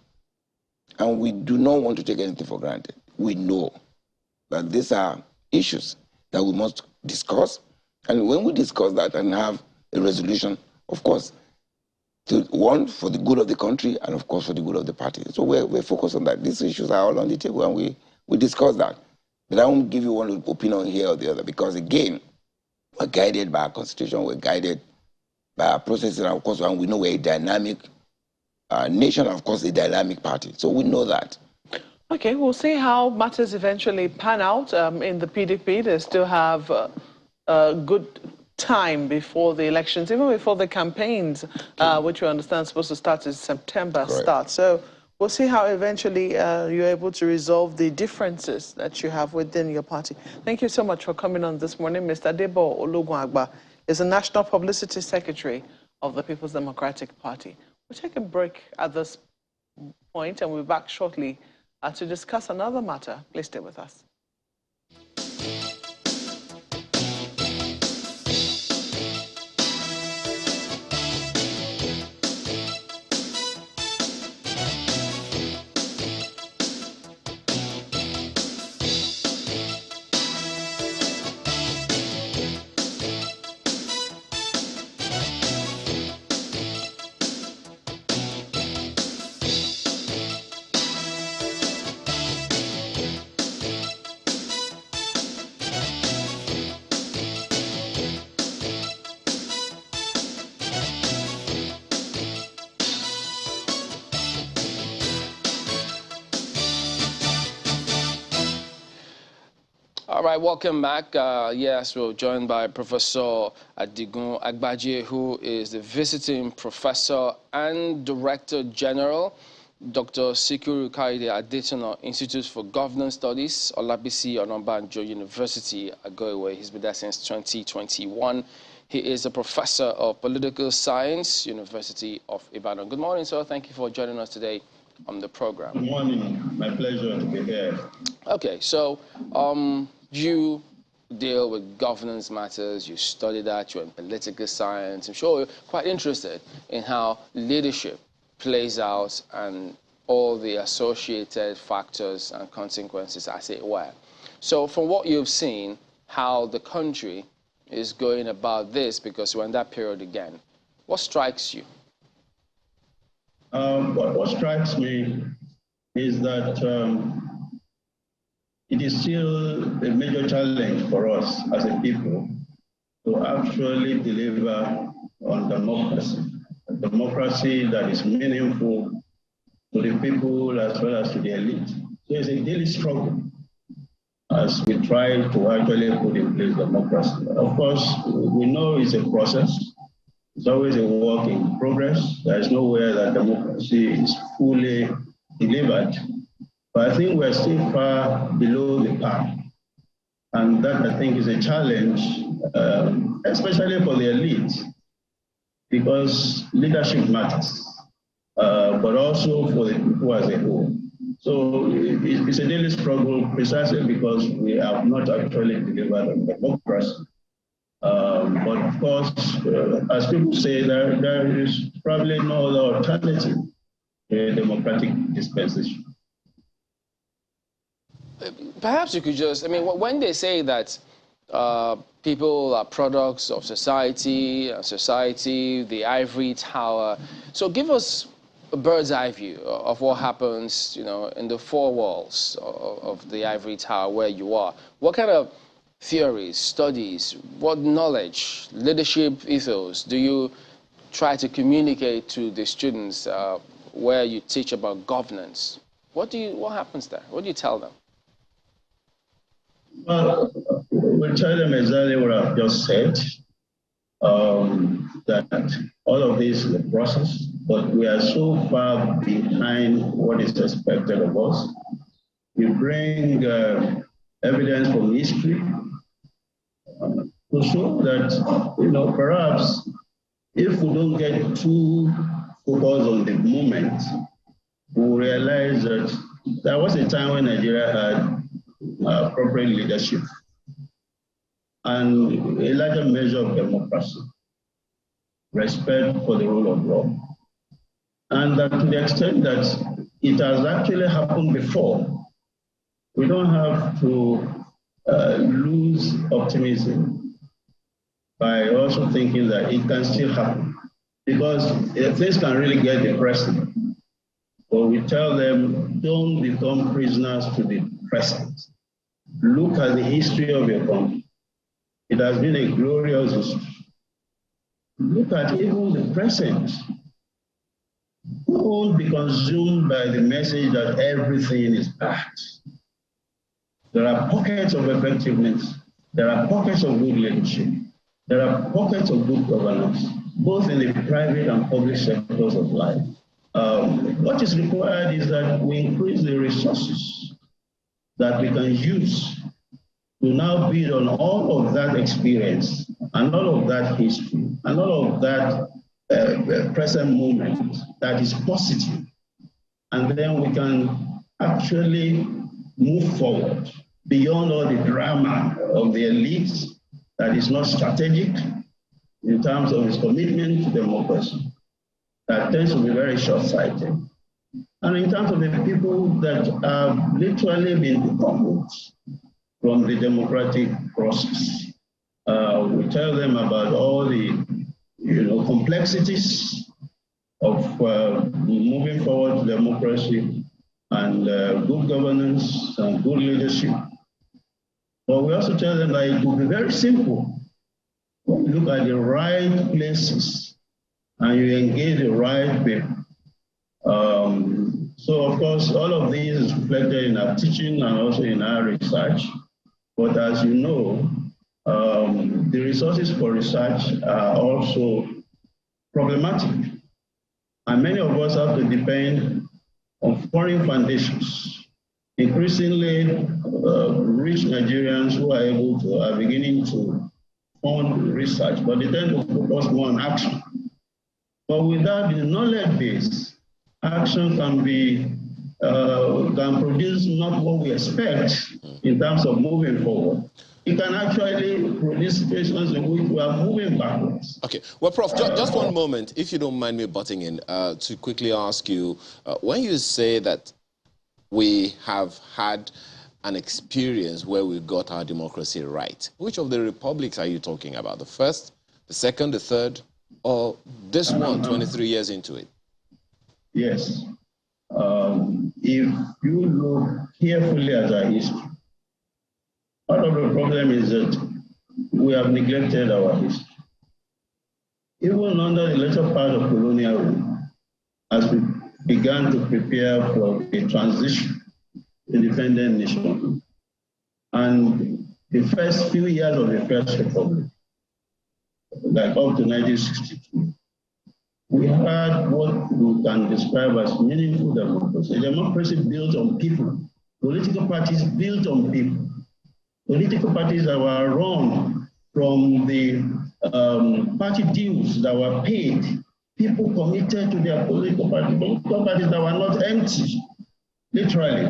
And we do not want to take anything for granted. We know that these are issues that we must discuss. And when we discuss that and have a resolution, of course, one, for the good of the country, and of course, for the good of the party. So we're focused on that. These issues are all on the table, and we discuss that. But I won't give you one opinion here or the other, because again, we're guided by our constitution, we're guided by our processes, and of course, and we know we're a dynamic nation, and of course, a dynamic party. So we know that. Okay, we'll see how matters eventually pan out in the PDP. They still have a good time before the elections, even before the campaigns, which we understand is supposed to start in September start. So we'll see how eventually you're able to resolve the differences that you have within your party. Thank you so much for coming on this morning. Mr. Debo Ologunagba is the National Publicity Secretary of the People's Democratic Party. We'll take a break at this point, and we'll be back shortly to discuss another matter. Please stay with us. All right, welcome back. Yes, we're joined by Professor Adigun Agbaje, who is the visiting professor and director general, Dr. Sikiru Kaide Adetona Institute for Governance Studies, Olabisi Onabanjo University, Agoiwe. He's been there since 2021. He is a professor of political science, University of Ibadan. Good morning, sir. Thank you for joining us today on the program. Good morning. My pleasure to be here. Okay, so you deal with governance matters, you study that, you're in political science. I'm sure you're quite interested in how leadership plays out and all the associated factors and consequences, as it were. So from what you've seen, how the country is going about this, because we're in that period again, what strikes you? What strikes me is that it is still a major challenge for us as a people to actually deliver on a democracy that is meaningful to the people as well as to the elite. So it's a daily struggle as we try to actually put in place democracy. Of course, we know it's a process. It's always a work in progress. There is nowhere that democracy is fully delivered. But I think we're still far below the path. And that, I think, is a challenge, especially for the elite, because leadership matters, but also for the people as a whole. So it's a daily struggle precisely because we have not actually delivered on democracy. But of course, as people say, there is probably no other alternative to a democratic dispensation. Perhaps you could just, I mean, when they say that people are products of society, the ivory tower, so give us a bird's eye view of what happens, you know, in the four walls of the ivory tower where you are. What kind of theories, studies, what knowledge, leadership ethos do you try to communicate to the students where you teach about governance? What happens there? What do you tell them? Well, we tell them exactly what I've just said, that all of this is a process, but we are so far behind what is expected of us. We bring evidence from history to show that, you know, perhaps if we don't get too focused on the moment, we'll realize that there was a time when Nigeria had appropriate leadership and a larger measure of democracy, respect for the rule of law. And that to the extent that it has actually happened before. We don't have to lose optimism by also thinking that it can still happen. Because things can really get depressing. But we tell them, don't become prisoners to the present. Look at the history of your country. It has been a glorious history. Look at even the present. Don't be consumed by the message that everything is bad. There are pockets of effectiveness. There are pockets of good leadership. There are pockets of good governance, both in the private and public sectors of life. What is required is that we increase the resources that we can use to now build on all of that experience and all of that history and all of that present moment that is positive. And then we can actually move forward beyond all the drama of the elites that is not strategic in terms of its commitment to democracy, that tends to be very short-sighted. And in terms of the people that have literally been decoupled from the democratic process, we tell them about all the complexities of moving forward to democracy and good governance and good leadership. But we also tell them that it will be very simple when you look at the right places and you engage the right people. So, of course, all of these is reflected in our teaching and also in our research. But as you know, the resources for research are also problematic. And many of us have to depend on foreign foundations. Increasingly, rich Nigerians who are beginning to fund research, but they tend to focus more on action. But without the knowledge base, action can produce not what we expect in terms of moving forward. It can actually produce situations in which we are moving backwards. Okay. Well, Prof, just one moment, if you don't mind me butting in, to quickly ask you, when you say that we have had an experience where we got our democracy right, which of the republics are you talking about? The first, the second, the third, or this one, 23 years into it? Yes. If you look carefully at our history, part of the problem is that we have neglected our history. Even under the later part of colonial rule, as we began to prepare for a transition to independent nation, and the first few years of the First Republic, like up to 1962, we had what we can describe as meaningful democracy. A democracy built on people, political parties built on people, political parties that were run from the party dues that were paid, people committed to their political parties that were not empty, literally.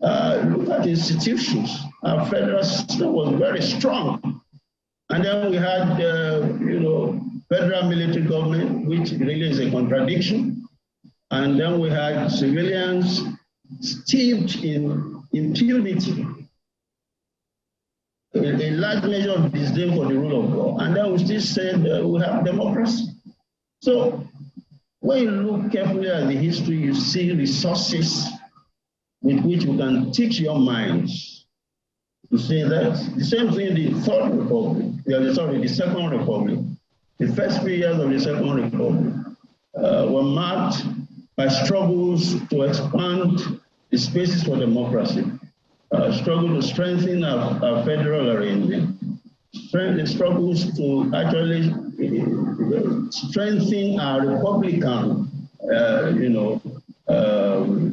Look at the institutions. Our federal system was very strong. And then we had, federal military government, which really is a contradiction. And then we had civilians steeped in impunity, a large measure of disdain for the rule of law. And then we still said we have democracy. So when you look carefully at the history, you see resources with which we can teach your minds to say that the same thing in the Third Republic, the Second Republic. The first few years of the Second Republic were marked by struggles to expand the spaces for democracy, struggle to strengthen our federal arrangement, struggles to actually strengthen our Republican,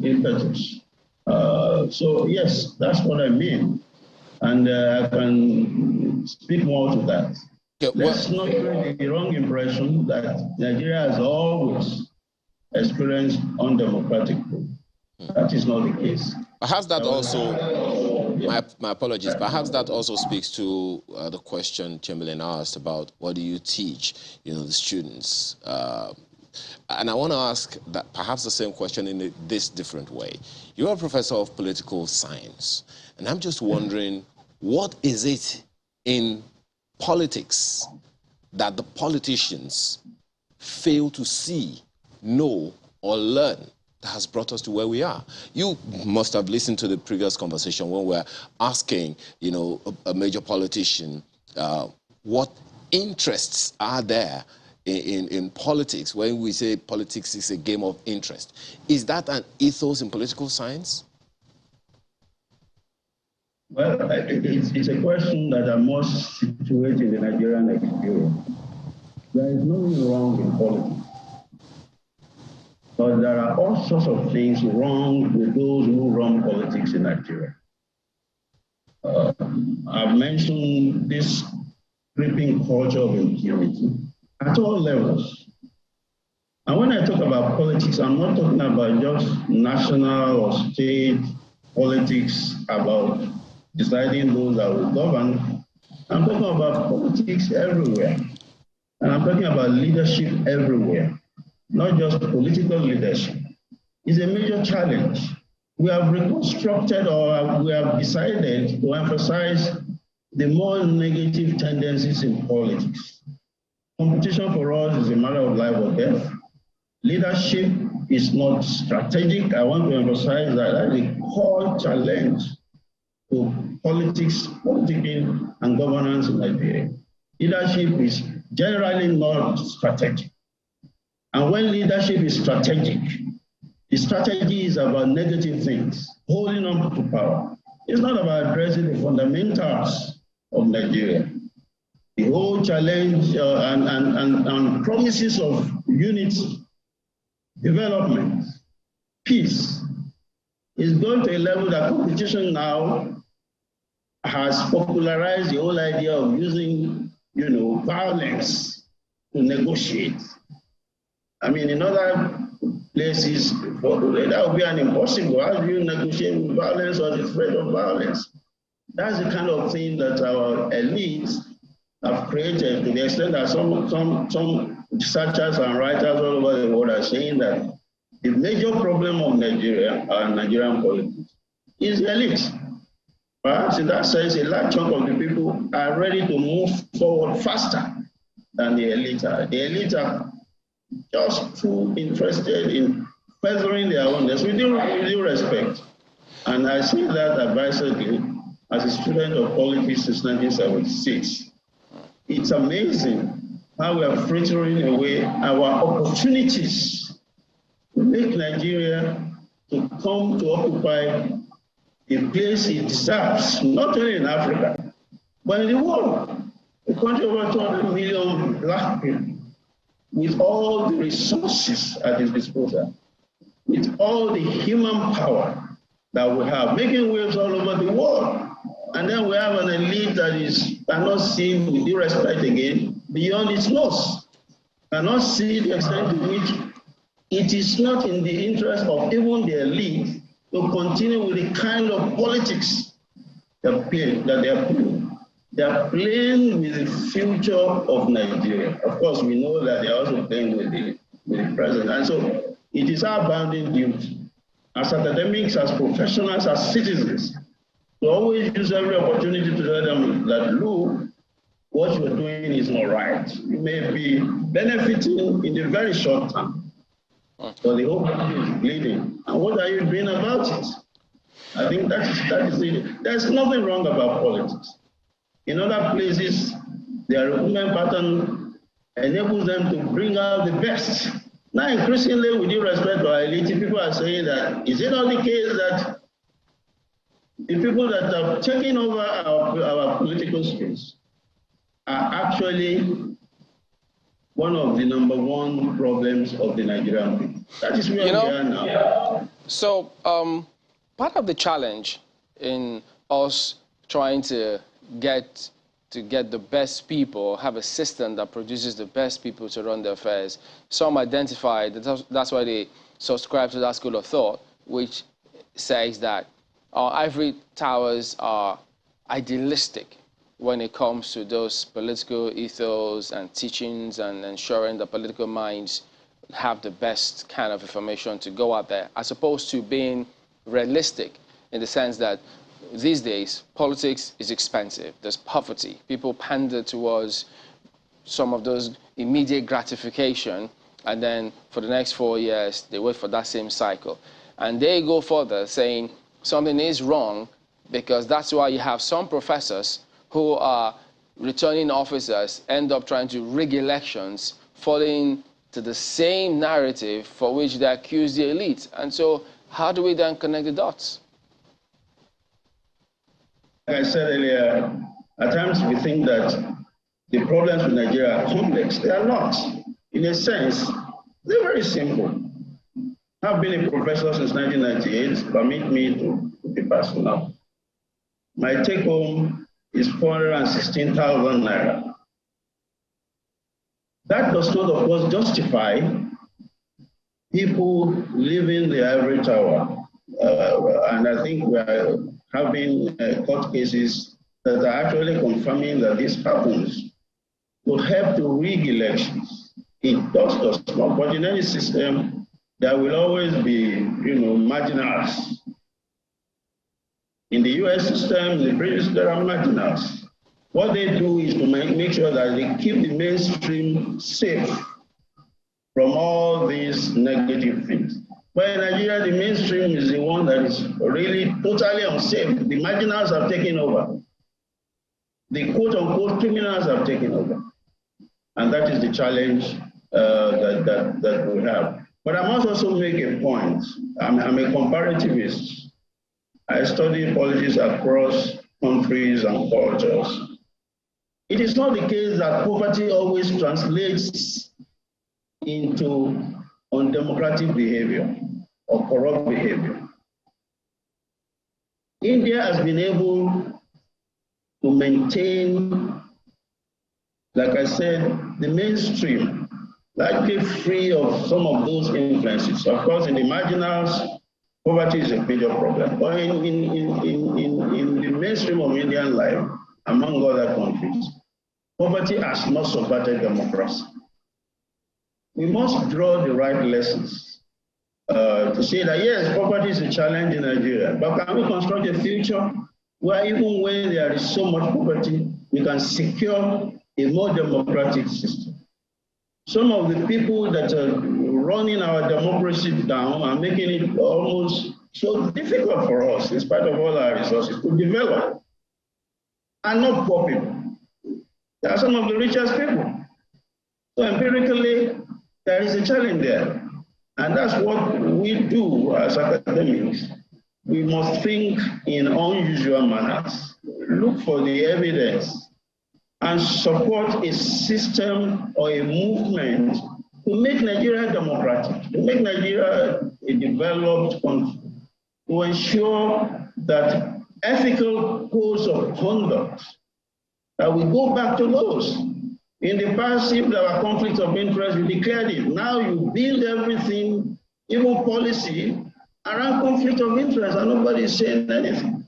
impetus. So yes, that's what I mean. And I can speak more to that. Okay, Let's not create the wrong impression that Nigeria has always experienced undemocratic rule. That is not the case. Perhaps that also, my apologies, perhaps that also speaks to the question Chamberlain asked about what do you teach, the students. And I want to ask that perhaps the same question in this different way. You're a professor of political science, and I'm just wondering, what is it in politics that the politicians fail to see, know, or learn that has brought us to where we are? You must have listened to the previous conversation when we're asking, you know, a major politician, what interests are there in politics, when we say politics is a game of interest. Is that an ethos in political science? Well, it's a question that I must situate in the Nigerian experience. There is nothing wrong in politics. But there are all sorts of things wrong with those who run politics in Nigeria. I've mentioned this creeping culture of impunity at all levels. And when I talk about politics, I'm not talking about just national or state politics about deciding those that will govern. I'm talking about politics everywhere. And I'm talking about leadership everywhere, not just political leadership. It's a major challenge. We have reconstructed, or we have decided to emphasize the more negative tendencies in politics. Competition for us is a matter of life or death. Leadership is not strategic. I want to emphasize that that's a core challenge to politics, politicking, and governance in Nigeria. Leadership is generally not strategic. And when leadership is strategic, the strategy is about negative things, holding on to power. It's not about addressing the fundamentals of Nigeria. The whole challenge and promises of unity, development, peace is going to a level that competition now has popularized the whole idea of using, violence to negotiate. I mean, in other places, that would be an impossible. How do you negotiate with violence or the threat of violence? That's the kind of thing that our elites have created, to the extent that some researchers and writers all over the world are saying that the major problem of Nigeria and Nigerian politics is the elite. Perhaps in that sense, a large chunk of the people are ready to move forward faster than the elite are. The elite are just too interested in furthering their own, with due respect. And I say that advisedly as a student of politics since 1976. It's amazing how we are frittering away our opportunities to make Nigeria to come to occupy a place it deserves, not only in Africa, but in the world. A country of over 200 million black people, with all the resources at its disposal, with all the human power that we have, making waves all over the world. And then we have an elite that cannot see, with due respect again, beyond its nose, cannot see the extent to which it is not in the interest of even the elite to continue with the kind of politics that they are playing. They are playing with the future of Nigeria. Of course, we know that they are also playing with the present. And so it is our bounden duty, as academics, as professionals, as citizens, to always use every opportunity to tell them that, look, what you're doing is not right. You may be benefiting in the very short term, but the whole country is bleeding. And what are you doing about it? I think that is it. There's nothing wrong about politics. In other places, their recruitment pattern enables them to bring out the best. Now, increasingly, with due respect to our elite, people are saying that, is it not the case that the people that have taken over our political space are actually one of the #1 problems of the Nigerian people? That is where we are now. So part of the challenge in us trying to get the best people, have a system that produces the best people to run the affairs, some identify that's why they subscribe to that school of thought, which says that our ivory towers are idealistic when it comes to those political ethos and teachings and ensuring the political minds have the best kind of information to go out there, as opposed to being realistic in the sense that these days politics is expensive. There's poverty. People pander towards some of those immediate gratification, and then for the next 4 years, they wait for that same cycle. And they go further saying something is wrong, because that's why you have some professors who are returning officers end up trying to rig elections, falling to the same narrative for which they accuse the elite. And so how do we then connect the dots? Like I said earlier, at times we think that the problems with Nigeria are complex. They are not. In a sense, they're very simple. I've been a professor since 1998. Permit me to be personal. My take home is 416,000 naira. That does not, of course, justify people leaving the ivory tower. And I think we are having court cases that are actually confirming that this happens to help to rig elections. It does not, but in any system, there will always be, marginals. In the US system, in the British, there are marginals. What they do is to make sure that they keep the mainstream safe from all these negative things. But in Nigeria, the mainstream is the one that is really totally unsafe. The marginals have taken over. The quote-unquote criminals have taken over. And that is the challenge that we have. But I must also make a point. I'm a comparativist. I study politics across countries and cultures. It is not the case that poverty always translates into undemocratic behavior or corrupt behavior. India has been able to maintain, like I said, the mainstream, largely free of some of those influences. Of course, in the marginals, poverty is a major problem. But in the mainstream of Indian life, among other countries, poverty has not subverted democracy. We must draw the right lessons to say that, yes, poverty is a challenge in Nigeria, but can we construct a future where even when there is so much poverty, we can secure a more democratic system? Some of the people that are running our democracy down are making it almost so difficult for us, in spite of all our resources, to develop. And not poor people. They are some of the richest people. So empirically, there is a challenge there. And that's what we do as academics. We must think in unusual manners, look for the evidence, and support a system or a movement to make Nigeria democratic, to make Nigeria a developed country, to ensure that ethical codes of conduct, that we go back to those. In the past, if there were conflicts of interest, you declared it. Now you build everything, even policy, around conflict of interest, and nobody is saying anything.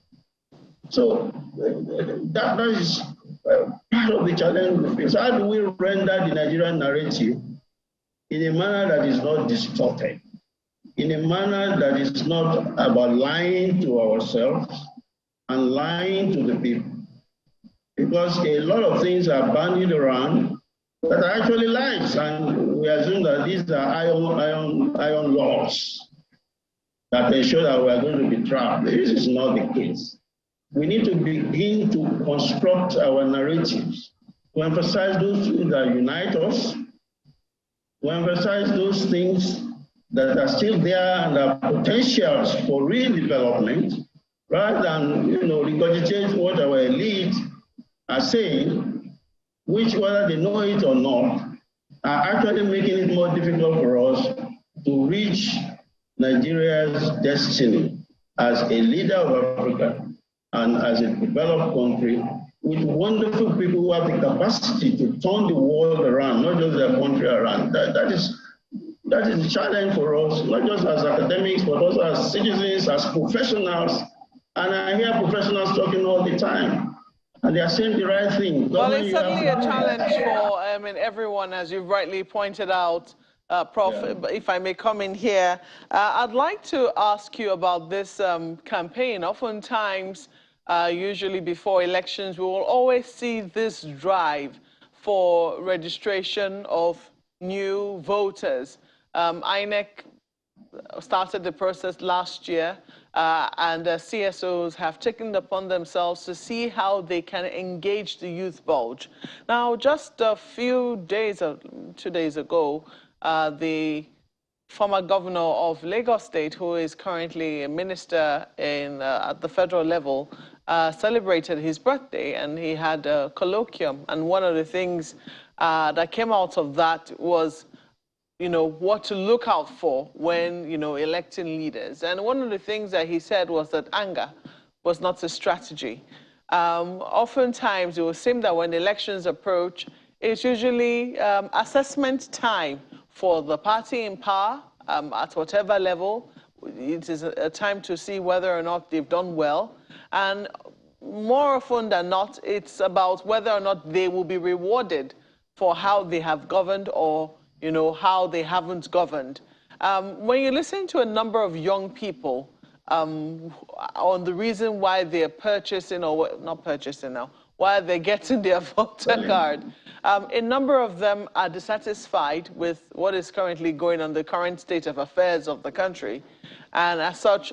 So that is part of the challenge we face. How do we render the Nigerian narrative in a manner that is not distorted, in a manner that is not about lying to ourselves and lying to the people? Because a lot of things are bandied around that are actually lies, and we assume that these are iron laws that ensure that we are going to be trapped. This is not the case. We need to begin to construct our narratives, to emphasize those things that unite us, to emphasize those things that are still there and are potentials for real development, rather than regurgitate what our elite are saying, which, whether they know it or not, are actually making it more difficult for us to reach Nigeria's destiny as a leader of Africa and as a developed country with wonderful people who have the capacity to turn the world around, not just their country around. That is a challenge for us, not just as academics, but also as citizens, as professionals. And I hear professionals talking all the time, and they are saying the right thing. Well, it's certainly a challenge for everyone, as you've rightly pointed out. Prof, if I may come in here, I'd like to ask you about this campaign. Oftentimes, usually before elections, we will always see this drive for registration of new voters. INEC started the process last year, and CSOs have taken it upon themselves to see how they can engage the youth bulge. Now, just a few days, 2 days ago, the former governor of Lagos State, who is currently a minister at the federal level, celebrated his birthday, and he had a colloquium. And one of the things that came out of that was, what to look out for when, electing leaders. And one of the things that he said was that anger was not a strategy. Oftentimes, it would seem that when elections approach, it's usually assessment time for the party in power at whatever level. It is a time to see whether or not they've done well. And more often than not, it's about whether or not they will be rewarded for how they have governed or how they haven't governed. When you listen to a number of young people on the reason why they're purchasing, or not purchasing now, why they're getting their voter card, a number of them are dissatisfied with what is currently going on, the current state of affairs of the country, and as such,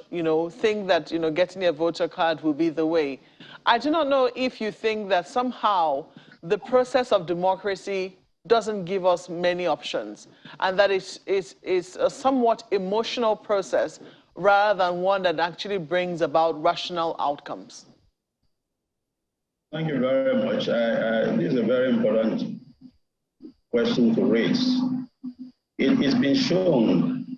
think that, getting a voter card will be the way. I do not know if you think that somehow the process of democracy doesn't give us many options, and that it's a somewhat emotional process rather than one that actually brings about rational outcomes. Thank you very much. This is a very important question to raise. It's been shown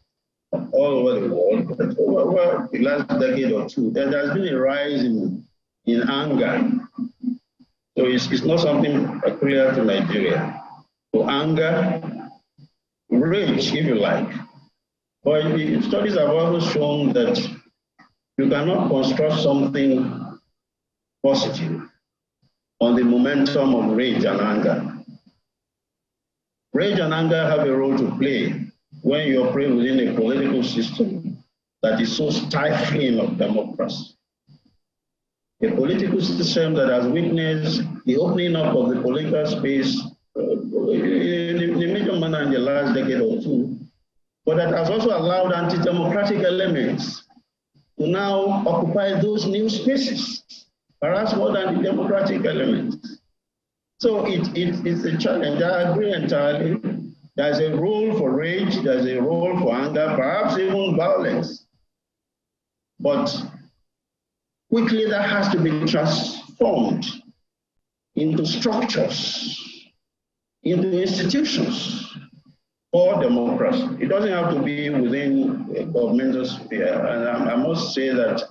all over the world that over the last decade or two, there has been a rise in anger. So it's not something peculiar to Nigeria. So anger, rage, if you like. But the studies have also shown that you cannot construct something positive on the momentum of rage and anger. Rage and anger have a role to play when you operate within a political system that is so stifling of democracy. A political system that has witnessed the opening up of the political space in a major manner in the last decade or two, but that has also allowed anti-democratic elements to now occupy those new spaces, perhaps more than the democratic elements. So it's a challenge. I agree entirely. There's a role for rage, there's a role for anger, perhaps even violence. But quickly that has to be transformed into structures, into institutions for democracy. It doesn't have to be within a governmental sphere. And I must say that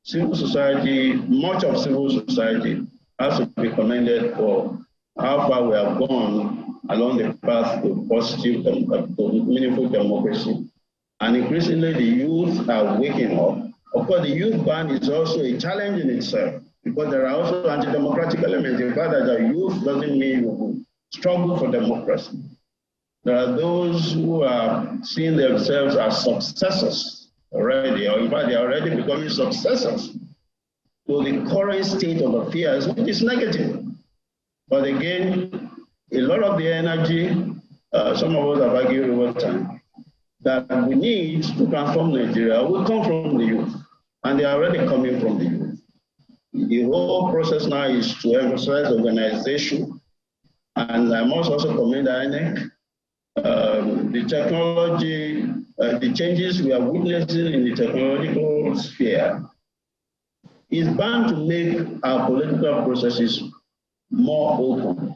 civil society, much of civil society, has to be commended for how far we have gone along the path to positive, to meaningful democracy. And increasingly, the youth are waking up. Of course, the youth ban is also a challenge in itself, because there are also anti-democratic elements. The fact that the youth doesn't mean you will struggle for democracy. There are those who are seeing themselves as successors already, or in fact, they are already becoming successors to the current state of affairs, which is negative. But again, a lot of the energy, some of us have argued over time, that we need to transform Nigeria will come from the youth, and they are already coming from the youth. The whole process now is to emphasize organization, and I must also commend INEC. The technology, the changes we are witnessing in the technological sphere is bound to make our political processes more open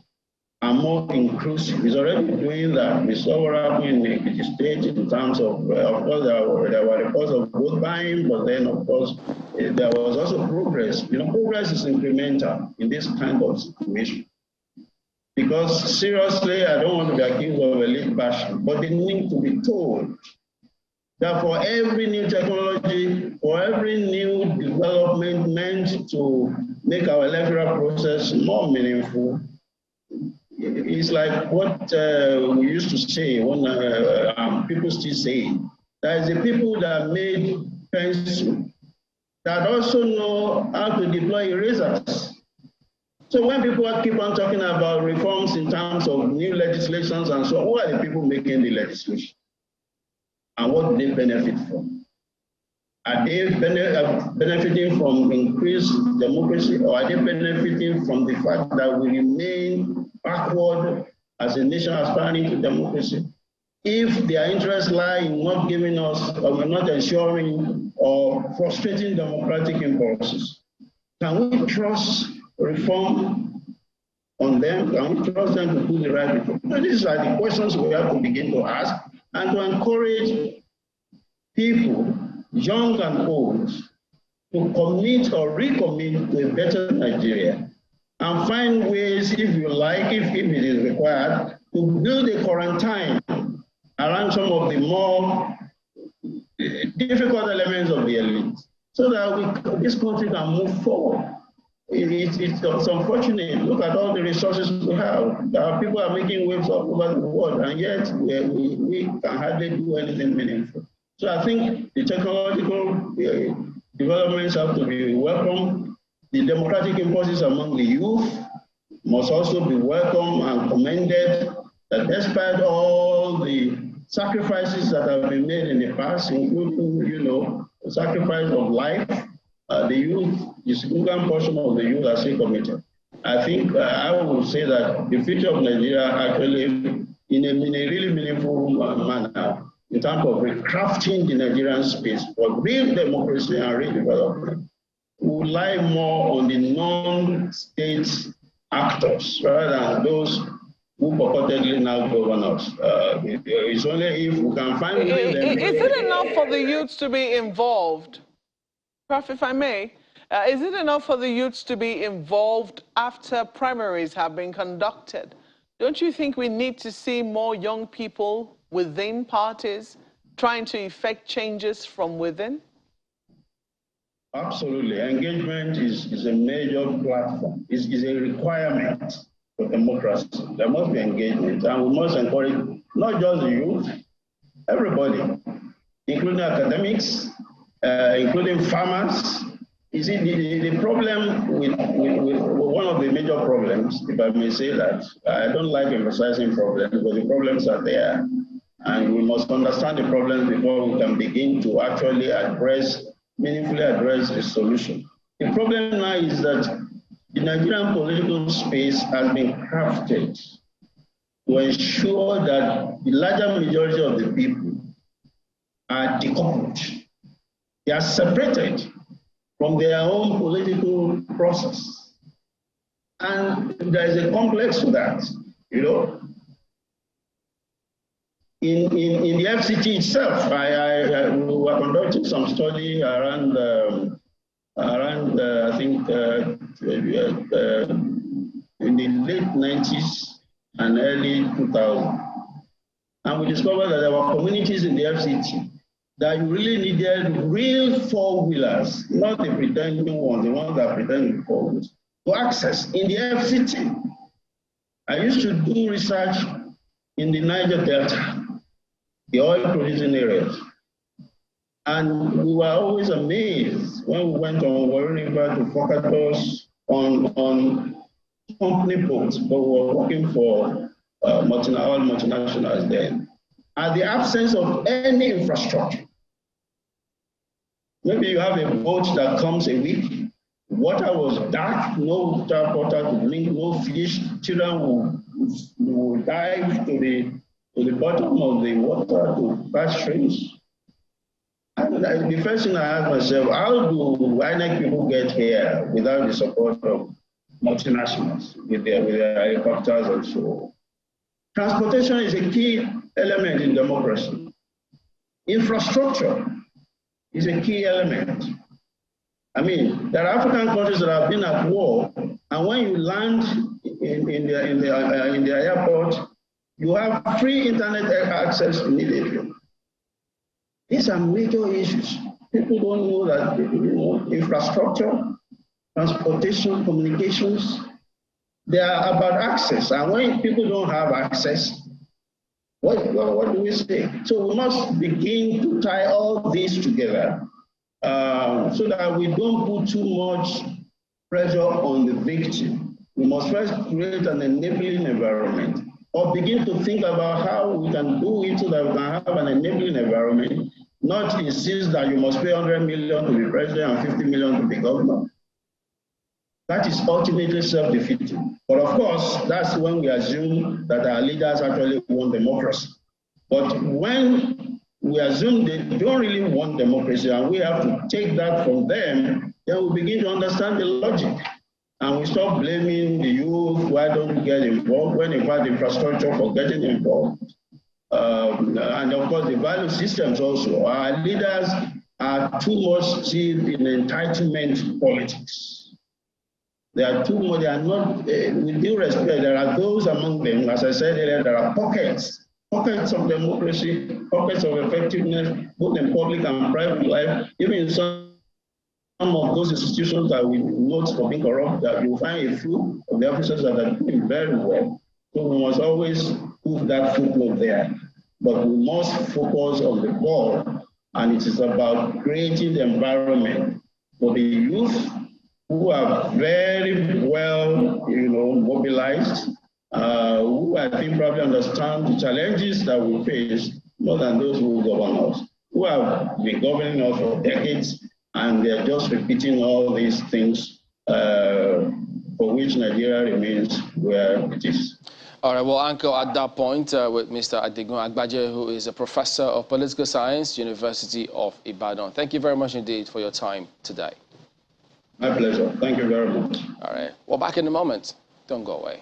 and more inclusive. It's already doing that. We saw what happened in the state in terms of course, there were reports of vote buying, but then, of course, there was also progress. Progress is incremental in this kind of situation. Because seriously, I don't want to be accused of elite bashing, but they need to be told that for every new technology, for every new development meant to make our electoral process more meaningful, it's like what we used to say when people still say. There is the people that made pencil that also know how to deploy erasers. So when people keep on talking about reforms in terms of new legislations and so on, who are the people making the legislation? And what do they benefit from? Are they benefiting from increased democracy, or are they benefiting from the fact that we remain backward as a nation aspiring to democracy? If their interests lie in not giving us, or not ensuring or frustrating democratic impulses, can we trust reform on them? Can we trust them to do the right reform? So these are the questions we have to begin to ask, and to encourage people, young and old, to commit or recommit to a better Nigeria, and find ways, if you like, if it is required, to build a quarantine around some of the more difficult elements of the elite, so that this country can move forward. It's unfortunate. Look at all the resources we have. People are making waves all over the world, and yet we can hardly do anything meaningful. So I think the technological developments have to be welcomed. The democratic impulses among the youth must also be welcomed and commended, that despite all the sacrifices that have been made in the past, including, the sacrifice of life, the youth, the significant portion of the youth are still committed. I think I would say that the future of Nigeria actually, in a really meaningful manner, in terms of recrafting the Nigerian space for real democracy and real development, will lie more on the non-state actors rather than those who purportedly now govern us. It's only if we can find... Is it enough for the youths to be involved? Prof, if I may, is it enough for the youths to be involved after primaries have been conducted? Don't you think we need to see more young people within parties trying to effect changes from within? Absolutely. Engagement is a major platform. It's a requirement for democracy. There must be engagement, and we must encourage not just the youth, everybody, including academics, including farmers. You see, the problem with one of the major problems, if I may say that, I don't like emphasizing problems, but the problems are there. And we must understand the problems before we can begin to actually meaningfully address the solution. The problem now is that the Nigerian political space has been crafted to ensure that the larger majority of the people are decoupled. They are separated from their own political process. And there is a complex to that, In the FCT itself, we were conducting some study around I think, in the late 90s and early 2000s. And we discovered that there were communities in the FCT that really needed real four-wheelers, not the pretending ones, the ones that pretend to be four-wheelers, to access in the FCT. I used to do research in the Niger Delta, the oil-producing areas. And we were always amazed when we went on Warri River to focus on company boats, but we were working for multinationals then. And the absence of any infrastructure. Maybe you have a boat that comes a week, water was dark, no water to drink, no fish, children will dive to the bottom of the water to pass streams. And the first thing I asked myself, how do INEC people get here without the support of multinationals with their helicopters and so on? Transportation is a key element in democracy. Infrastructure is a key element. I mean, there are African countries that have been at war, and when you land in the airport, you have free internet access immediately. These are major issues. People don't know that infrastructure, transportation, communications They are about access. And when people don't have access, what do we say? So we must begin to tie all these together so that we don't put too much pressure on the victim. We must first create an enabling environment, or begin to think about how we can do it so that we can have an enabling environment, not insist that you must pay 100 million to be president and 50 million to be governor. That is ultimately self-defeating. But of course, that's when we assume that our leaders actually want democracy. But when we assume they don't really want democracy and we have to take that from them, then we begin to understand the logic. And we stop blaming the youth, why don't you get involved, when in fact infrastructure for getting involved. And of course the value systems also. Our leaders are too much steeped in entitlement politics. They are too much, they are not, with due respect, there are those among them, as I said earlier, there are pockets of democracy, pockets of effectiveness, both in public and private life, even in some of those institutions that we note for being corrupt, that you find a few of the officers that are doing very well. So we must always put that footnote there. But we must focus on the ball, and it is about creating the environment for the youth who are very well, mobilized, who I think probably understand the challenges that we face more than those who govern us, who have been governing us for decades, and they're just repeating all these things for which Nigeria remains where it is. All right, we'll anchor at that point with Mr. Adigun Agbaje, who is a professor of political science, University of Ibadan. Thank you very much indeed for your time today. My pleasure. Thank you very much. All right. Well, back in a moment. Don't go away.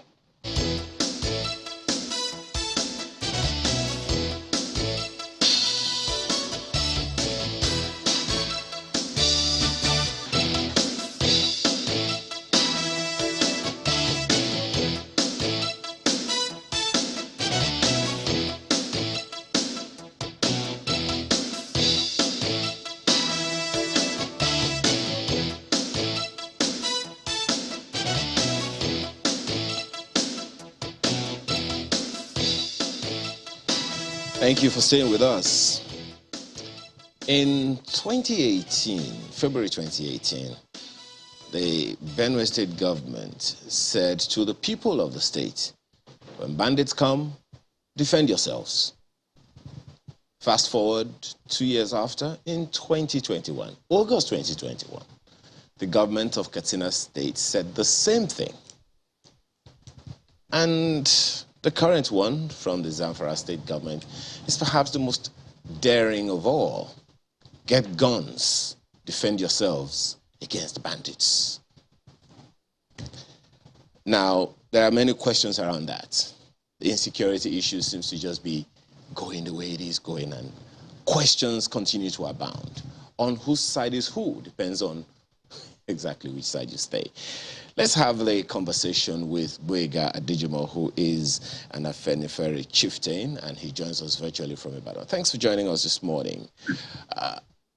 Thank you for staying with us. In 2018, February 2018, the Benue State government said to the people of the state, when bandits come, defend yourselves. Fast forward 2 years after, in 2021, August 2021, the government of Katsina State said the same thing. And the current one from the Zamfara state government is perhaps the most daring of all. Get guns, defend yourselves against bandits. Now, there are many questions around that. The insecurity issue seems to just be going the way it is going, and questions continue to abound. On whose side is who depends on exactly which side you stay. Let's have a conversation with Boyega Adejimo, who is an Afenifere chieftain, and he joins us virtually from Ibadan. Thanks for joining us this morning.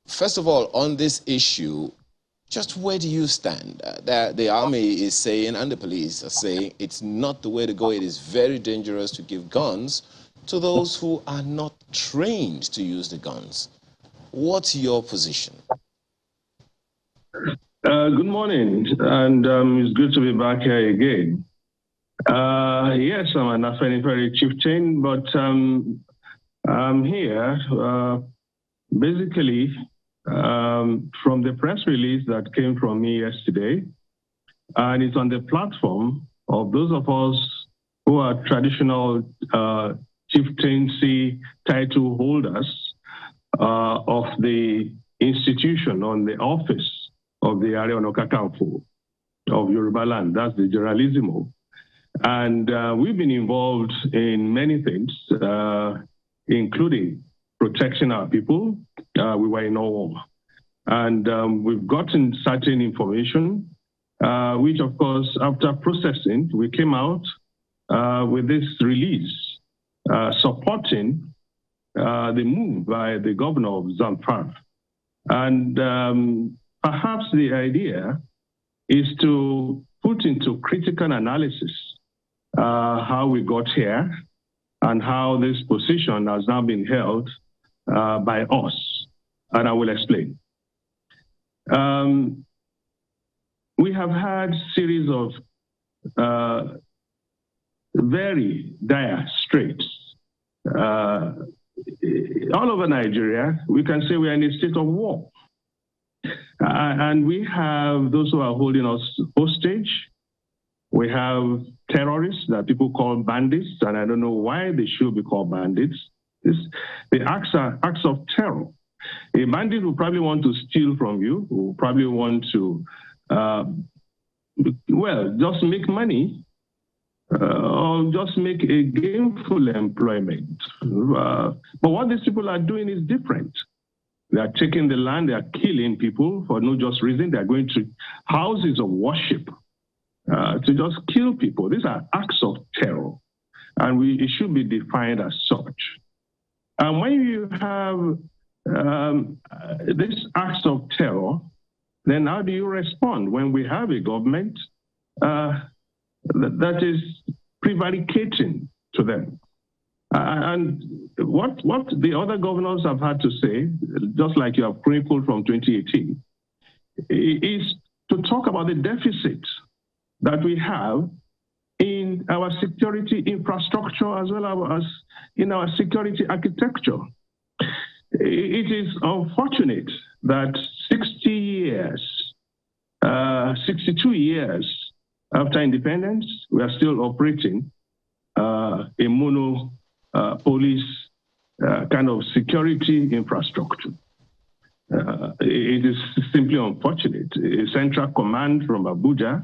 First of all, on this issue, just where do you stand? The army is saying, and the police are saying, it's not the way to go. It is very dangerous to give guns to those who are not trained to use the guns. What's your position? Good morning, and it's good to be back here again. Yes, I'm an Afenifere chieftain, but I'm here basically from the press release that came from me yesterday, and it's on the platform of those of us who are traditional chieftaincy title holders of the institution, on the office of the Ààrẹ Ọ̀nà Kakanfò of Yoruba land. That's the Generalissimo. And we've been involved in many things, including protecting our people. We were in war. And we've gotten certain information, which, of course, after processing, we came out with this release supporting the move by the governor of Zamfara. And perhaps the idea is to put put into critical analysis how we got here and how this position has now been held by us. And I will explain. We have had series of very dire straits. All over Nigeria, we can say we are in a state of war. And we have those who are holding us hostage. We have terrorists that people call bandits, and I don't know why they should be called bandits. The acts are acts of terror. A bandit will probably want to steal from you, will probably want to, just make money, or just make a gainful employment. But what these people are doing is different. They are taking the land, they are killing people for no just reason. They are going to houses of worship to just kill people. These are acts of terror, and it should be defined as such. And when you have these acts of terror, then how do you respond when we have a government that is prevaricating to them? And what the other governors have had to say, just like you have chronicled from 2018, is to talk about the deficit that we have in our security infrastructure as well as in our security architecture. It is unfortunate that 62 years after independence, we are still operating a police kind of security infrastructure. It is simply unfortunate. A central command from Abuja,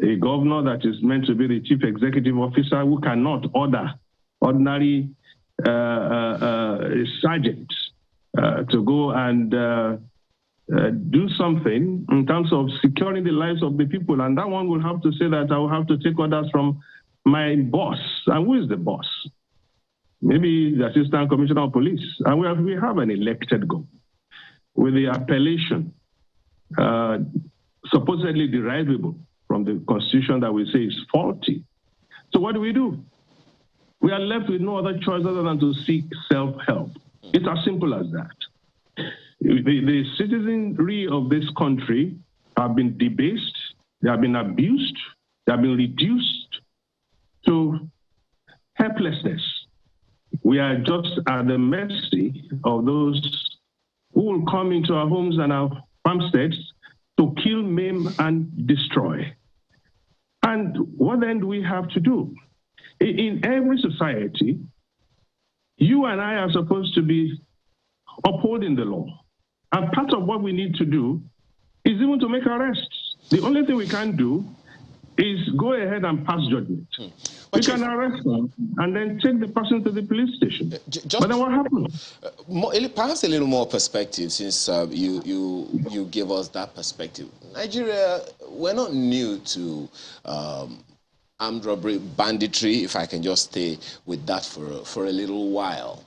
a governor that is meant to be the chief executive officer who cannot order ordinary sergeants to go and do something in terms of securing the lives of the people. And that one will have to say that I will have to take orders from my boss. And who is the boss? Maybe the Assistant Commissioner of Police. And we have an elected government with the appellation supposedly derivable from the Constitution that we say is faulty. So what do? We are left with no other choice other than to seek self-help. It's as simple as that. The citizenry of this country have been debased, they have been abused, they have been reduced to helplessness. We are just at the mercy of those who will come into our homes and our farmsteads to kill, maim, and destroy. And what then do we have to do? In every society, you and I are supposed to be upholding the law. And part of what we need to do is even to make arrests. The only thing we can do is go ahead and pass judgment. We can arrest them and then take the person to the police station. But then what happens? Perhaps a little more perspective, since you give us that perspective. Nigeria, we're not new to armed robbery, banditry, if I can just stay with that for a little while.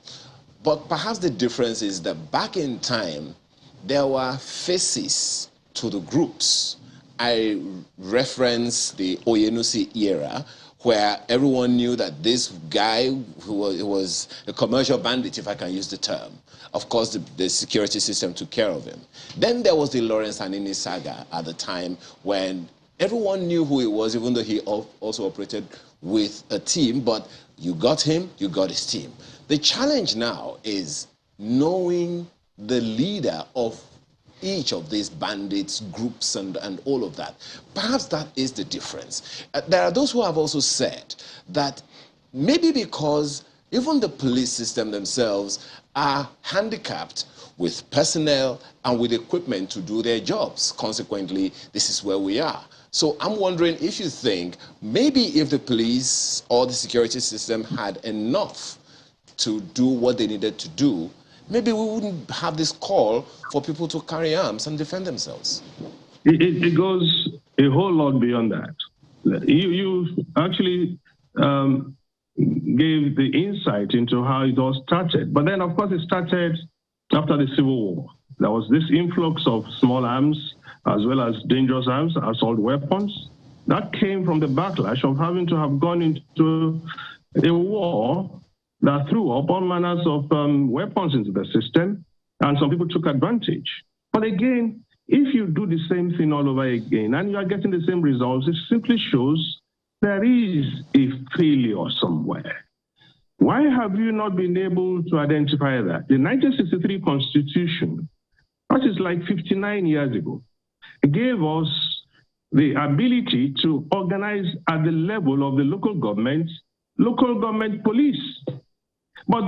But perhaps the difference is that back in time, there were faces to the groups. I reference the Oyenusi era, where everyone knew that this guy who was a commercial bandit, if I can use the term. Of course, the security system took care of him. Then there was the Lawrence Anini saga at the time when everyone knew who he was, even though he also operated with a team, but you got him, you got his team. The challenge now is knowing the leader of each of these bandits, groups, and all of that. Perhaps that is the difference. There are those who have also said that maybe because even the police system themselves are handicapped with personnel and with equipment to do their jobs. Consequently, this is where we are. So I'm wondering if you think maybe if the police or the security system had enough to do what they needed to do, maybe we wouldn't have this call for people to carry arms and defend themselves. It goes a whole lot beyond that. You actually gave the insight into how it all started. But then, of course, it started after the Civil War. There was this influx of small arms as well as dangerous arms, assault weapons, That came from the backlash of having to have gone into a war that threw up all manners of weapons into the system, and some people took advantage. But again, if you do the same thing all over again and you are getting the same results, it simply shows there is a failure somewhere. Why have you not been able to identify that? The 1963 Constitution, that is like 59 years ago, gave us the ability to organize at the level of the local government police. But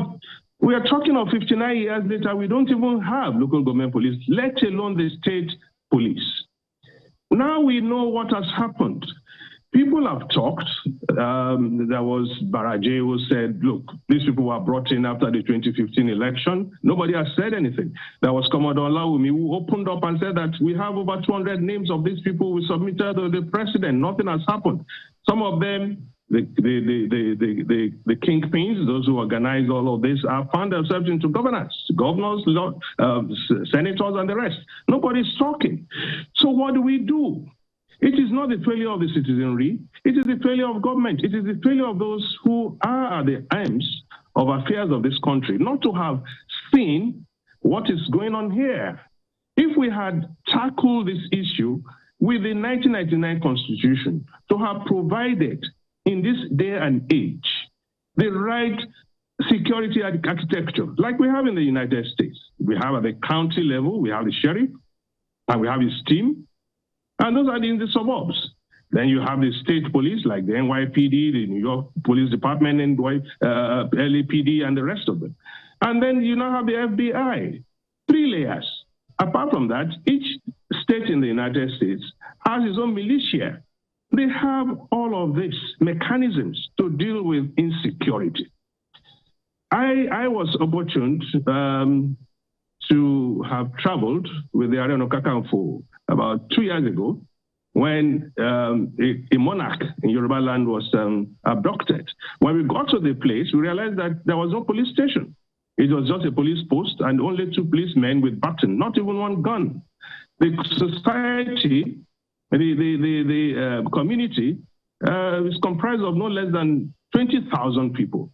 we are talking of 59 years later, we don't even have local government police, let alone the state police. Now we know what has happened. People have talked. There was Baraje who said, look, these people were brought in after the 2015 election. Nobody has said anything. There was Commodore Laumi who opened up and said that we have over 200 names of these people we submitted to the president. Nothing has happened. Some of them, the kingpins, those who organized all of this, have found themselves into governors, senators, and the rest. Nobody's talking. So what do? It is not the failure of the citizenry. It is the failure of government. It is the failure of those who are at the aims of affairs of this country, not to have seen what is going on here. If we had tackled this issue with the 1999 Constitution, to have provided in this day and age the right security architecture, like we have in the United States. We have at the county level, we have the sheriff, and we have his team, and those are in the suburbs. Then you have the state police, like the NYPD, the New York Police Department, and LAPD, and the rest of them. And then you now have the FBI, 3 layers. Apart from that, each state in the United States has its own militia. They have all of these mechanisms to deal with insecurity. I was opportune to have traveled with the Ààrẹ Ọ̀nà Kakanfò about 2 years ago when a monarch in Yoruba land was abducted. When we got to the place, we realized that there was no police station. It was just a police post and only 2 policemen with baton, not even 1 gun. The society, the community is comprised of no less than 20,000 people.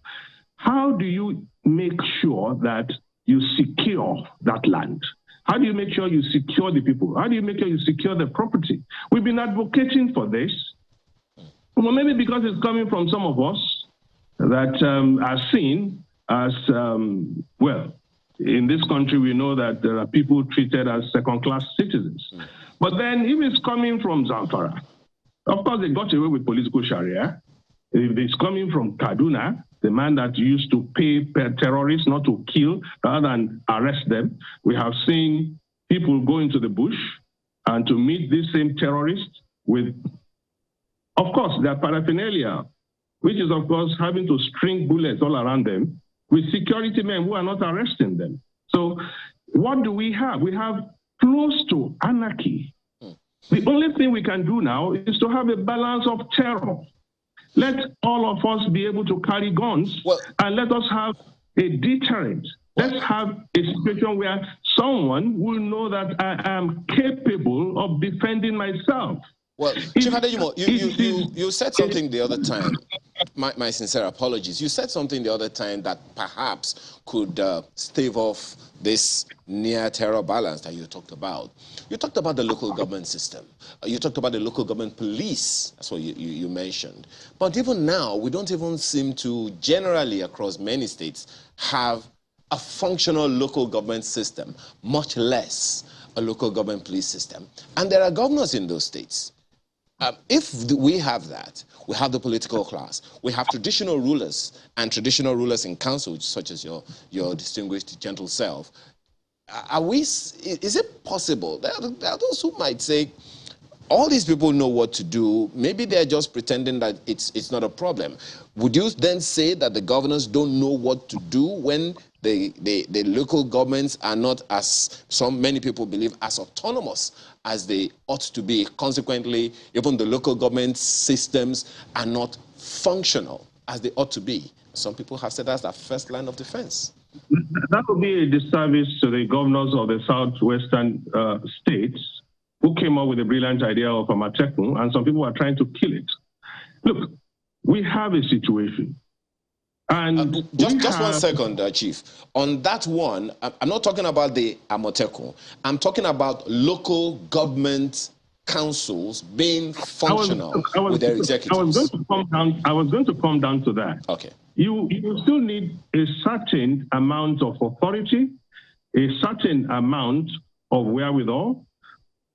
How do you make sure that you secure that land? How do you make sure you secure the people? How do you make sure you secure the property? We've been advocating for this. Well, maybe because it's coming from some of us that are seen as, well, in this country, we know that there are people treated as second-class citizens. But then if it's coming from Zamfara, of course, they got away with political Sharia. If it's coming from Kaduna, the man that used to pay terrorists not to kill rather than arrest them, we have seen people go into the bush and to meet these same terrorists with, of course, their paraphernalia, which is, of course, having to string bullets all around them with security men who are not arresting them. So what do we have? We have close to anarchy. The only thing we can do now is to have a balance of terror. Let all of us be able to carry guns, and let us have a deterrent. Let's have a situation where someone will know that I am capable of defending myself. Well, Chief Adeyemo, you said something the other time. My sincere apologies. You said something the other time that perhaps could stave off this near-terror balance that you talked about. You talked about the local government system. You talked about the local government police. That's what you mentioned. But even now, we don't even seem to generally across many states have a functional local government system, much less a local government police system. And there are governors in those states. If we have that, we have the political class, we have traditional rulers and traditional rulers in council, such as your distinguished gentle self. Is it possible? There are those who might say, all these people know what to do. Maybe they're just pretending that it's not a problem. Would you then say that the governors don't know what to do when the local governments are not, as many people believe, as autonomous as they ought to be? Consequently, even the local government systems are not functional as they ought to be. Some people have said that's the first line of defense. That would be a disservice to the governors of the southwestern states who came up with the brilliant idea of Amateku, and some people are trying to kill it. Look, we have a situation. And just 1 second, Chief. On that one, I'm not talking about the Amateku. I'm talking about local government councils being functional with their executives. I was going to come down to that. Okay. You still need a certain amount of authority, a certain amount of wherewithal,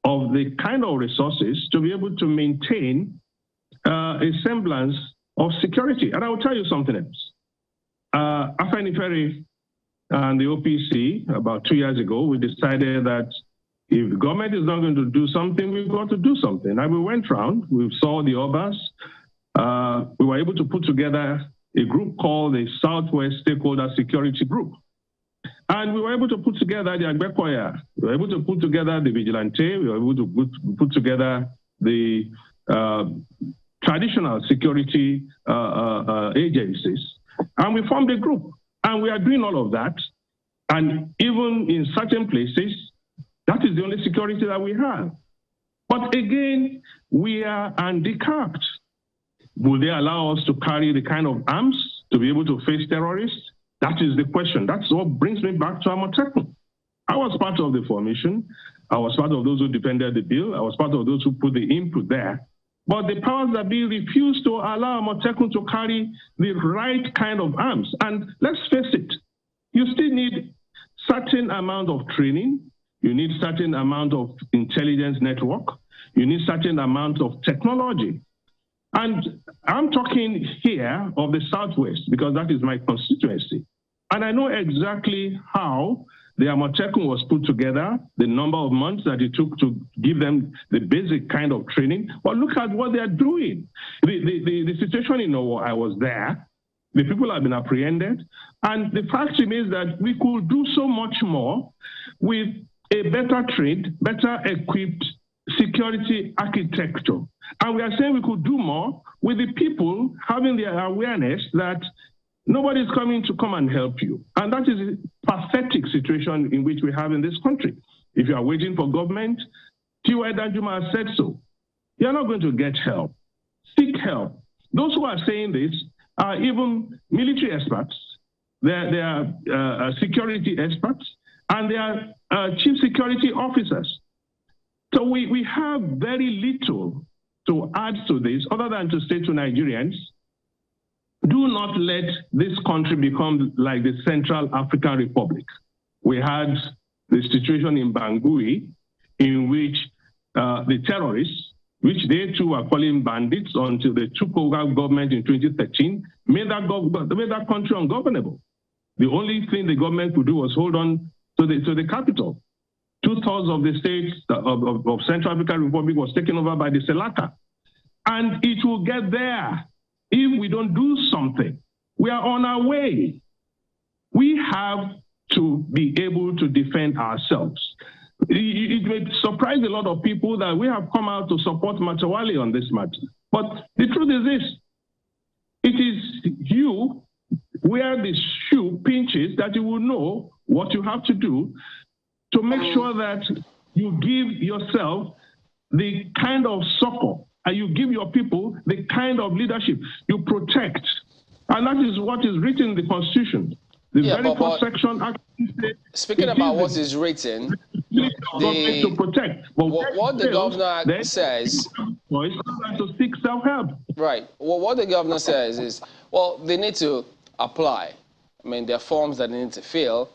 of the kind of resources to be able to maintain a semblance of security. And I will tell you something else. Afenifere and the OPC, about 2 years ago, we decided that if the government is not going to do something, we've got to do something. And we went round, we saw the Obas. We were able to put together a group called the Southwest Stakeholder Security Group. And we were able to put together the Agbekoya. We were able to put together the Vigilante. We were able to put together the traditional security agencies. And we formed a group. And we are doing all of that. And even in certain places, that is the only security that we have. But again, we are handicapped. Will they allow us to carry the kind of arms to be able to face terrorists? That is the question. That's what brings me back to Amateku. I was part of the formation. I was part of those who defended the bill. I was part of those who put the input there. But the powers that be refused to allow Amateku to carry the right kind of arms. And let's face it, you still need certain amount of training. You need certain amount of intelligence network. You need certain amount of technology. And I'm talking here of the Southwest because that is my constituency. And I know exactly how the Amateku was put together, the number of months that it took to give them the basic kind of training. But look at what they are doing. The situation in Owo, I was there. The people have been apprehended. And the fact is that we could do so much more with a better trained, better equipped security architecture. And we are saying we could do more with the people having the awareness that nobody's coming to come and help you. And that is a pathetic situation in which we have in this country. If you are waiting for government, T.Y. Danjuma said so. You're not going to get help. Seek help. Those who are saying this are even military experts. They are security experts, and they are chief security officers. So we have very little to add to this other than to say to Nigerians, do not let this country become like the Central African Republic. We had the situation in Bangui in which the terrorists, which they too were calling bandits until they took over government in 2013, made that country ungovernable. The only thing the government could do was hold on to the capital. 2/3 of the states of Central African Republic was taken over by the Selaka. And it will get there if we don't do something. We are on our way. We have to be able to defend ourselves. It may surprise a lot of people that we have come out to support Matawale on this matter. But the truth is this, it is you where the shoe pinches that you will know what you have to do to make sure that you give yourself the kind of support and you give your people the kind of leadership you protect. And that is what is written in the Constitution. The very first section actually says, speaking about what is written, to protect. But what the governor says, to seek self-help. Right. Well, what the governor says is, well, they need to apply. I mean, there are forms that they need to fill,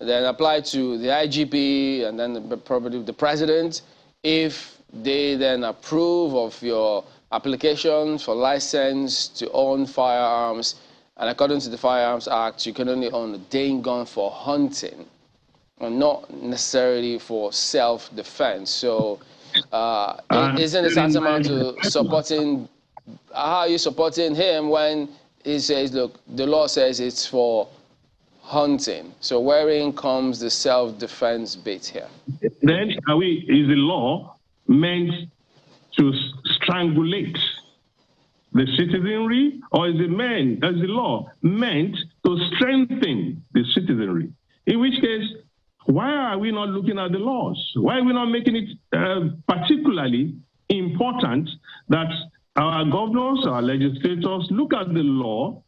then apply to the IGP and then probably the president. If they then approve of your application for license to own firearms, and according to the Firearms Act, you can only own a Dane gun for hunting, and not necessarily for self-defense. So, isn't it tantamount to supporting? How are you supporting him when he says, "Look, the law says it's for hunting"? So, wherein comes the self-defense bit here? Then, is the law meant to strangulate the citizenry, or is the law meant to strengthen the citizenry? In which case, Why are we not looking at the laws? Why are we not making it particularly important that our governors, our legislators look at the law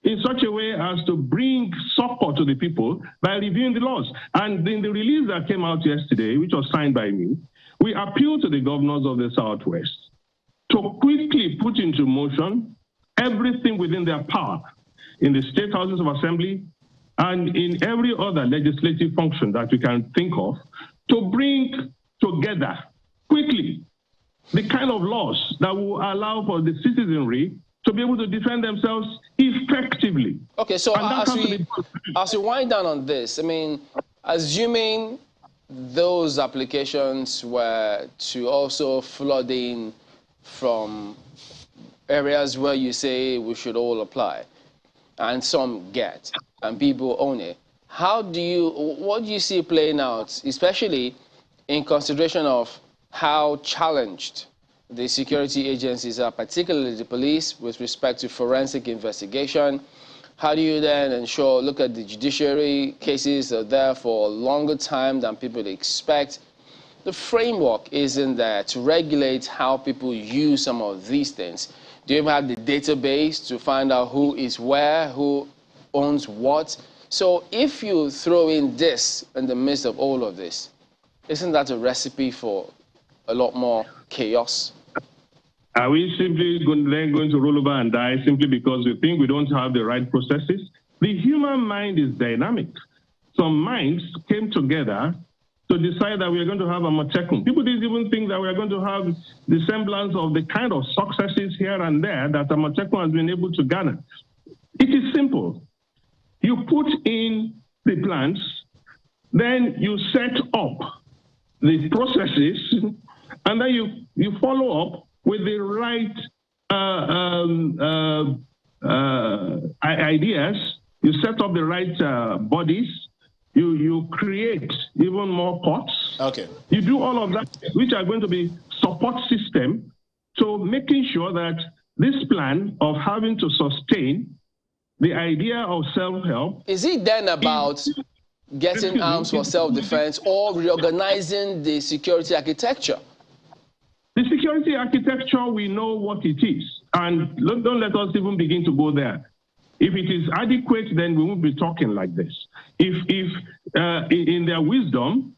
in such a way as to bring support to the people by reviewing the laws? And in the release that came out yesterday, which was signed by me, we appeal to the governors of the Southwest to quickly put into motion everything within their power in the state houses of assembly and in every other legislative function that we can think of to bring together quickly the kind of laws that will allow for the citizenry to be able to defend themselves effectively. Okay, so as we wind down on this, I mean, assuming those applications were to also flood in from areas where you say we should all apply, and some get, and people own it, what do you see playing out, especially in consideration of how challenged the security agencies are, particularly the police, with respect to forensic investigation? How do you then ensure, look at the judiciary cases are there for a longer time than people expect? The framework isn't there to regulate how people use some of these things. Do you have the database to find out who is where, who owns what? So if you throw in this in the midst of all of this, isn't that a recipe for a lot more chaos? Are we simply then going to roll over and die simply because we think we don't have the right processes? The human mind is dynamic. Some minds came together to decide that we are going to have a Amotekun. People didn't even think that we are going to have the semblance of the kind of successes here and there that Amotekun has been able to garner. It is simple. You put in the plans, then you set up the processes, and then you follow up with the right ideas. You set up the right bodies. You create even more courts. Okay. You do all of that, which are going to be support system to making sure that this plan of having to sustain the idea of self-help. Is it then about getting arms for self-defense or reorganizing the security architecture? The security architecture, we know what it is. And don't let us even begin to go there. If it is adequate, then we won't be talking like this. If in their wisdom,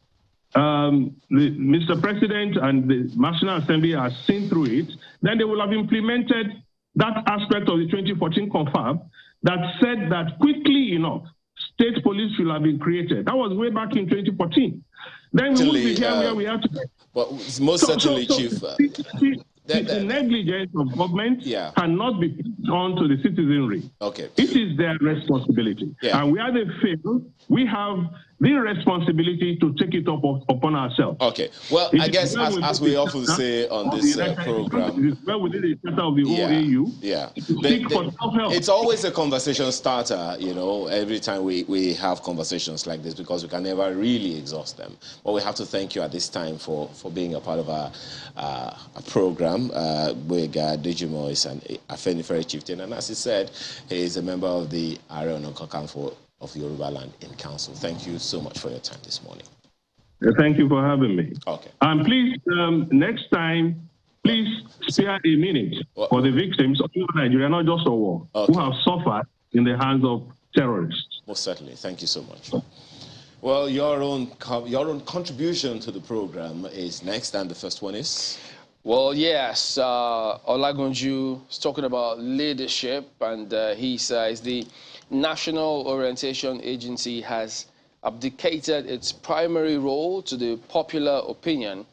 Mr. President and the National Assembly have seen through it, then they will have implemented that aspect of the 2014 confab that said that quickly enough, state police should have been created. That was way back in 2014. Then we would be here where we have to. Well, most certainly, Chief. The negligence of government cannot be put on to the citizenry. Okay. It is their responsibility. Yeah. And where they fail, we have the responsibility to take it up upon ourselves. Okay. Well, I guess as we often say on this program, well within the center of the OAU. Yeah. For it's always a conversation starter, you know, every time we have conversations like this, because we can never really exhaust them. But we have to thank you at this time for being a part of our program. Wega Dejimo is an Afenifere chieftain, and as he said, he is a member of the Ààrẹ Ọ̀nà Kakanfò of Yoruba Land in Council. Thank you so much for your time this morning. Thank you for having me. Okay. And please, next time, please spare a minute for the victims of Nigeria, not just a war, who have suffered in the hands of terrorists. Most certainly. Thank you so much. Well, your own contribution to the program is next, and the first one is? Well, yes, Olagunju is talking about leadership, and he says the National Orientation Agency has abdicated its primary role to the popular opinion.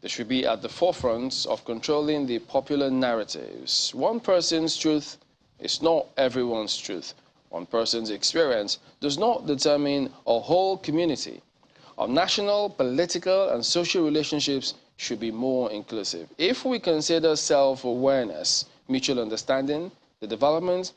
They should be at the forefront of controlling the popular narratives. One person's truth is not everyone's truth. One person's experience does not determine a whole community. Our national, political, and social relationships should be more inclusive. If we consider self-awareness, mutual understanding, the development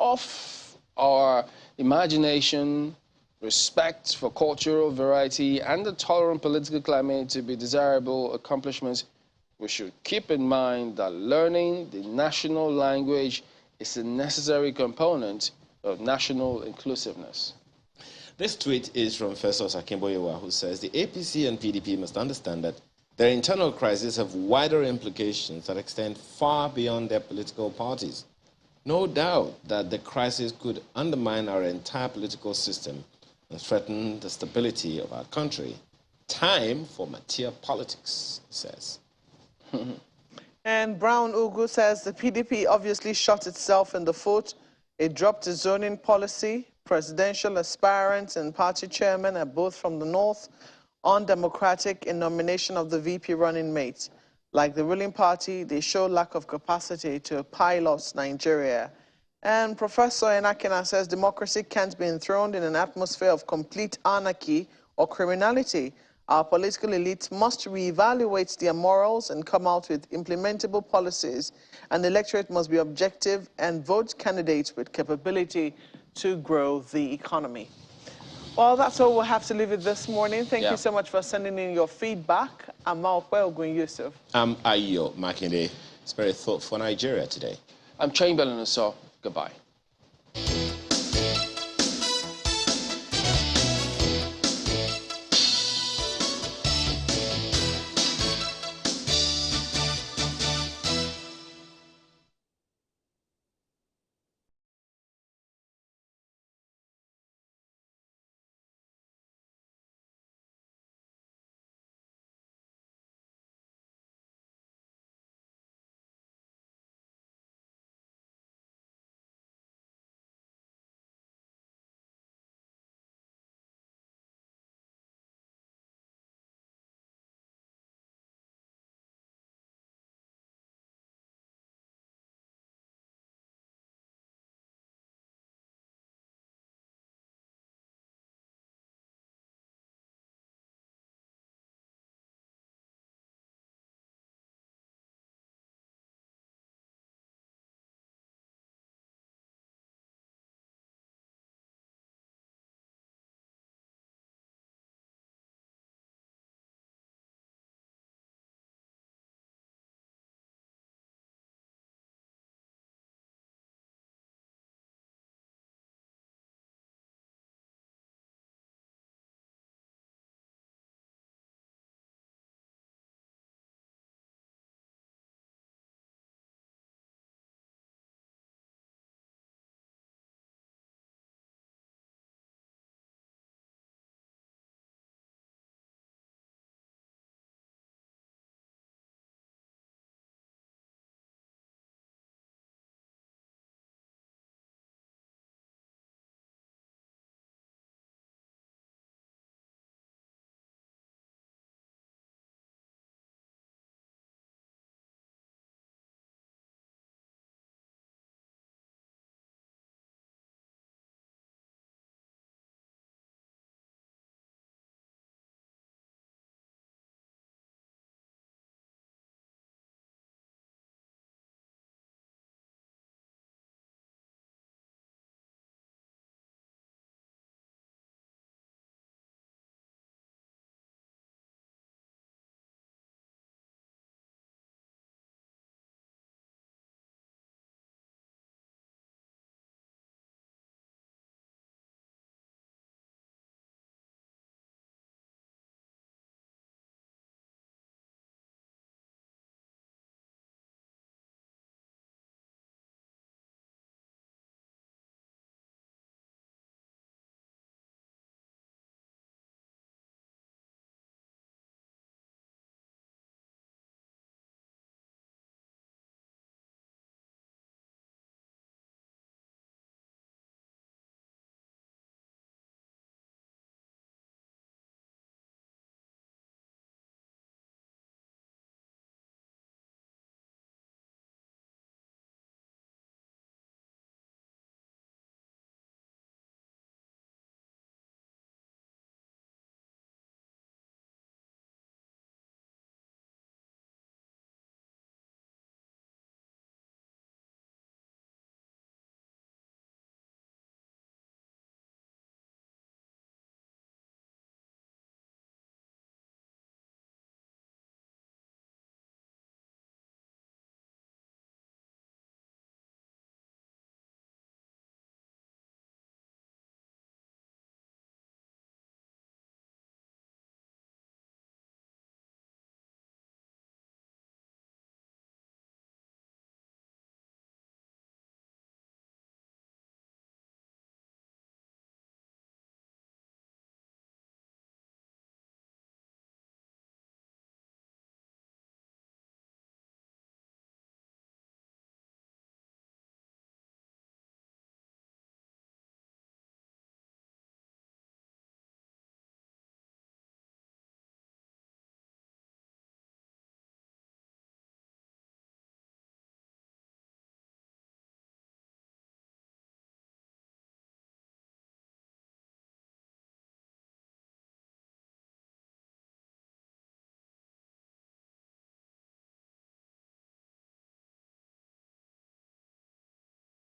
of our imagination, respect for cultural variety, and the tolerant political climate to be desirable accomplishments, we should keep in mind that learning the national language is a necessary component of national inclusiveness. This tweet is from Festus Akimboyewa, who says the APC and PDP must understand that their internal crises have wider implications that extend far beyond their political parties. No doubt that the crisis could undermine our entire political system and threaten the stability of our country. Time for mature politics, he says. And Brown Ugu says the PDP obviously shot itself in the foot. It dropped its zoning policy. Presidential aspirants and party chairmen are both from the north, undemocratic in nomination of the VP running mate. Like the ruling party, they show lack of capacity to pilot Nigeria. And Professor Enakina says democracy can't be enthroned in an atmosphere of complete anarchy or criminality. Our political elites must reevaluate their morals and come out with implementable policies. And the electorate must be objective and vote candidates with capability to grow the economy. Well, that's all we'll have to leave it this morning. Thank you so much for sending in your feedback. I'm Maokwe Ogun Yusuf. I'm Ayo Makinde. It's very thoughtful for Nigeria today. I'm Chamberlain Oso. Goodbye.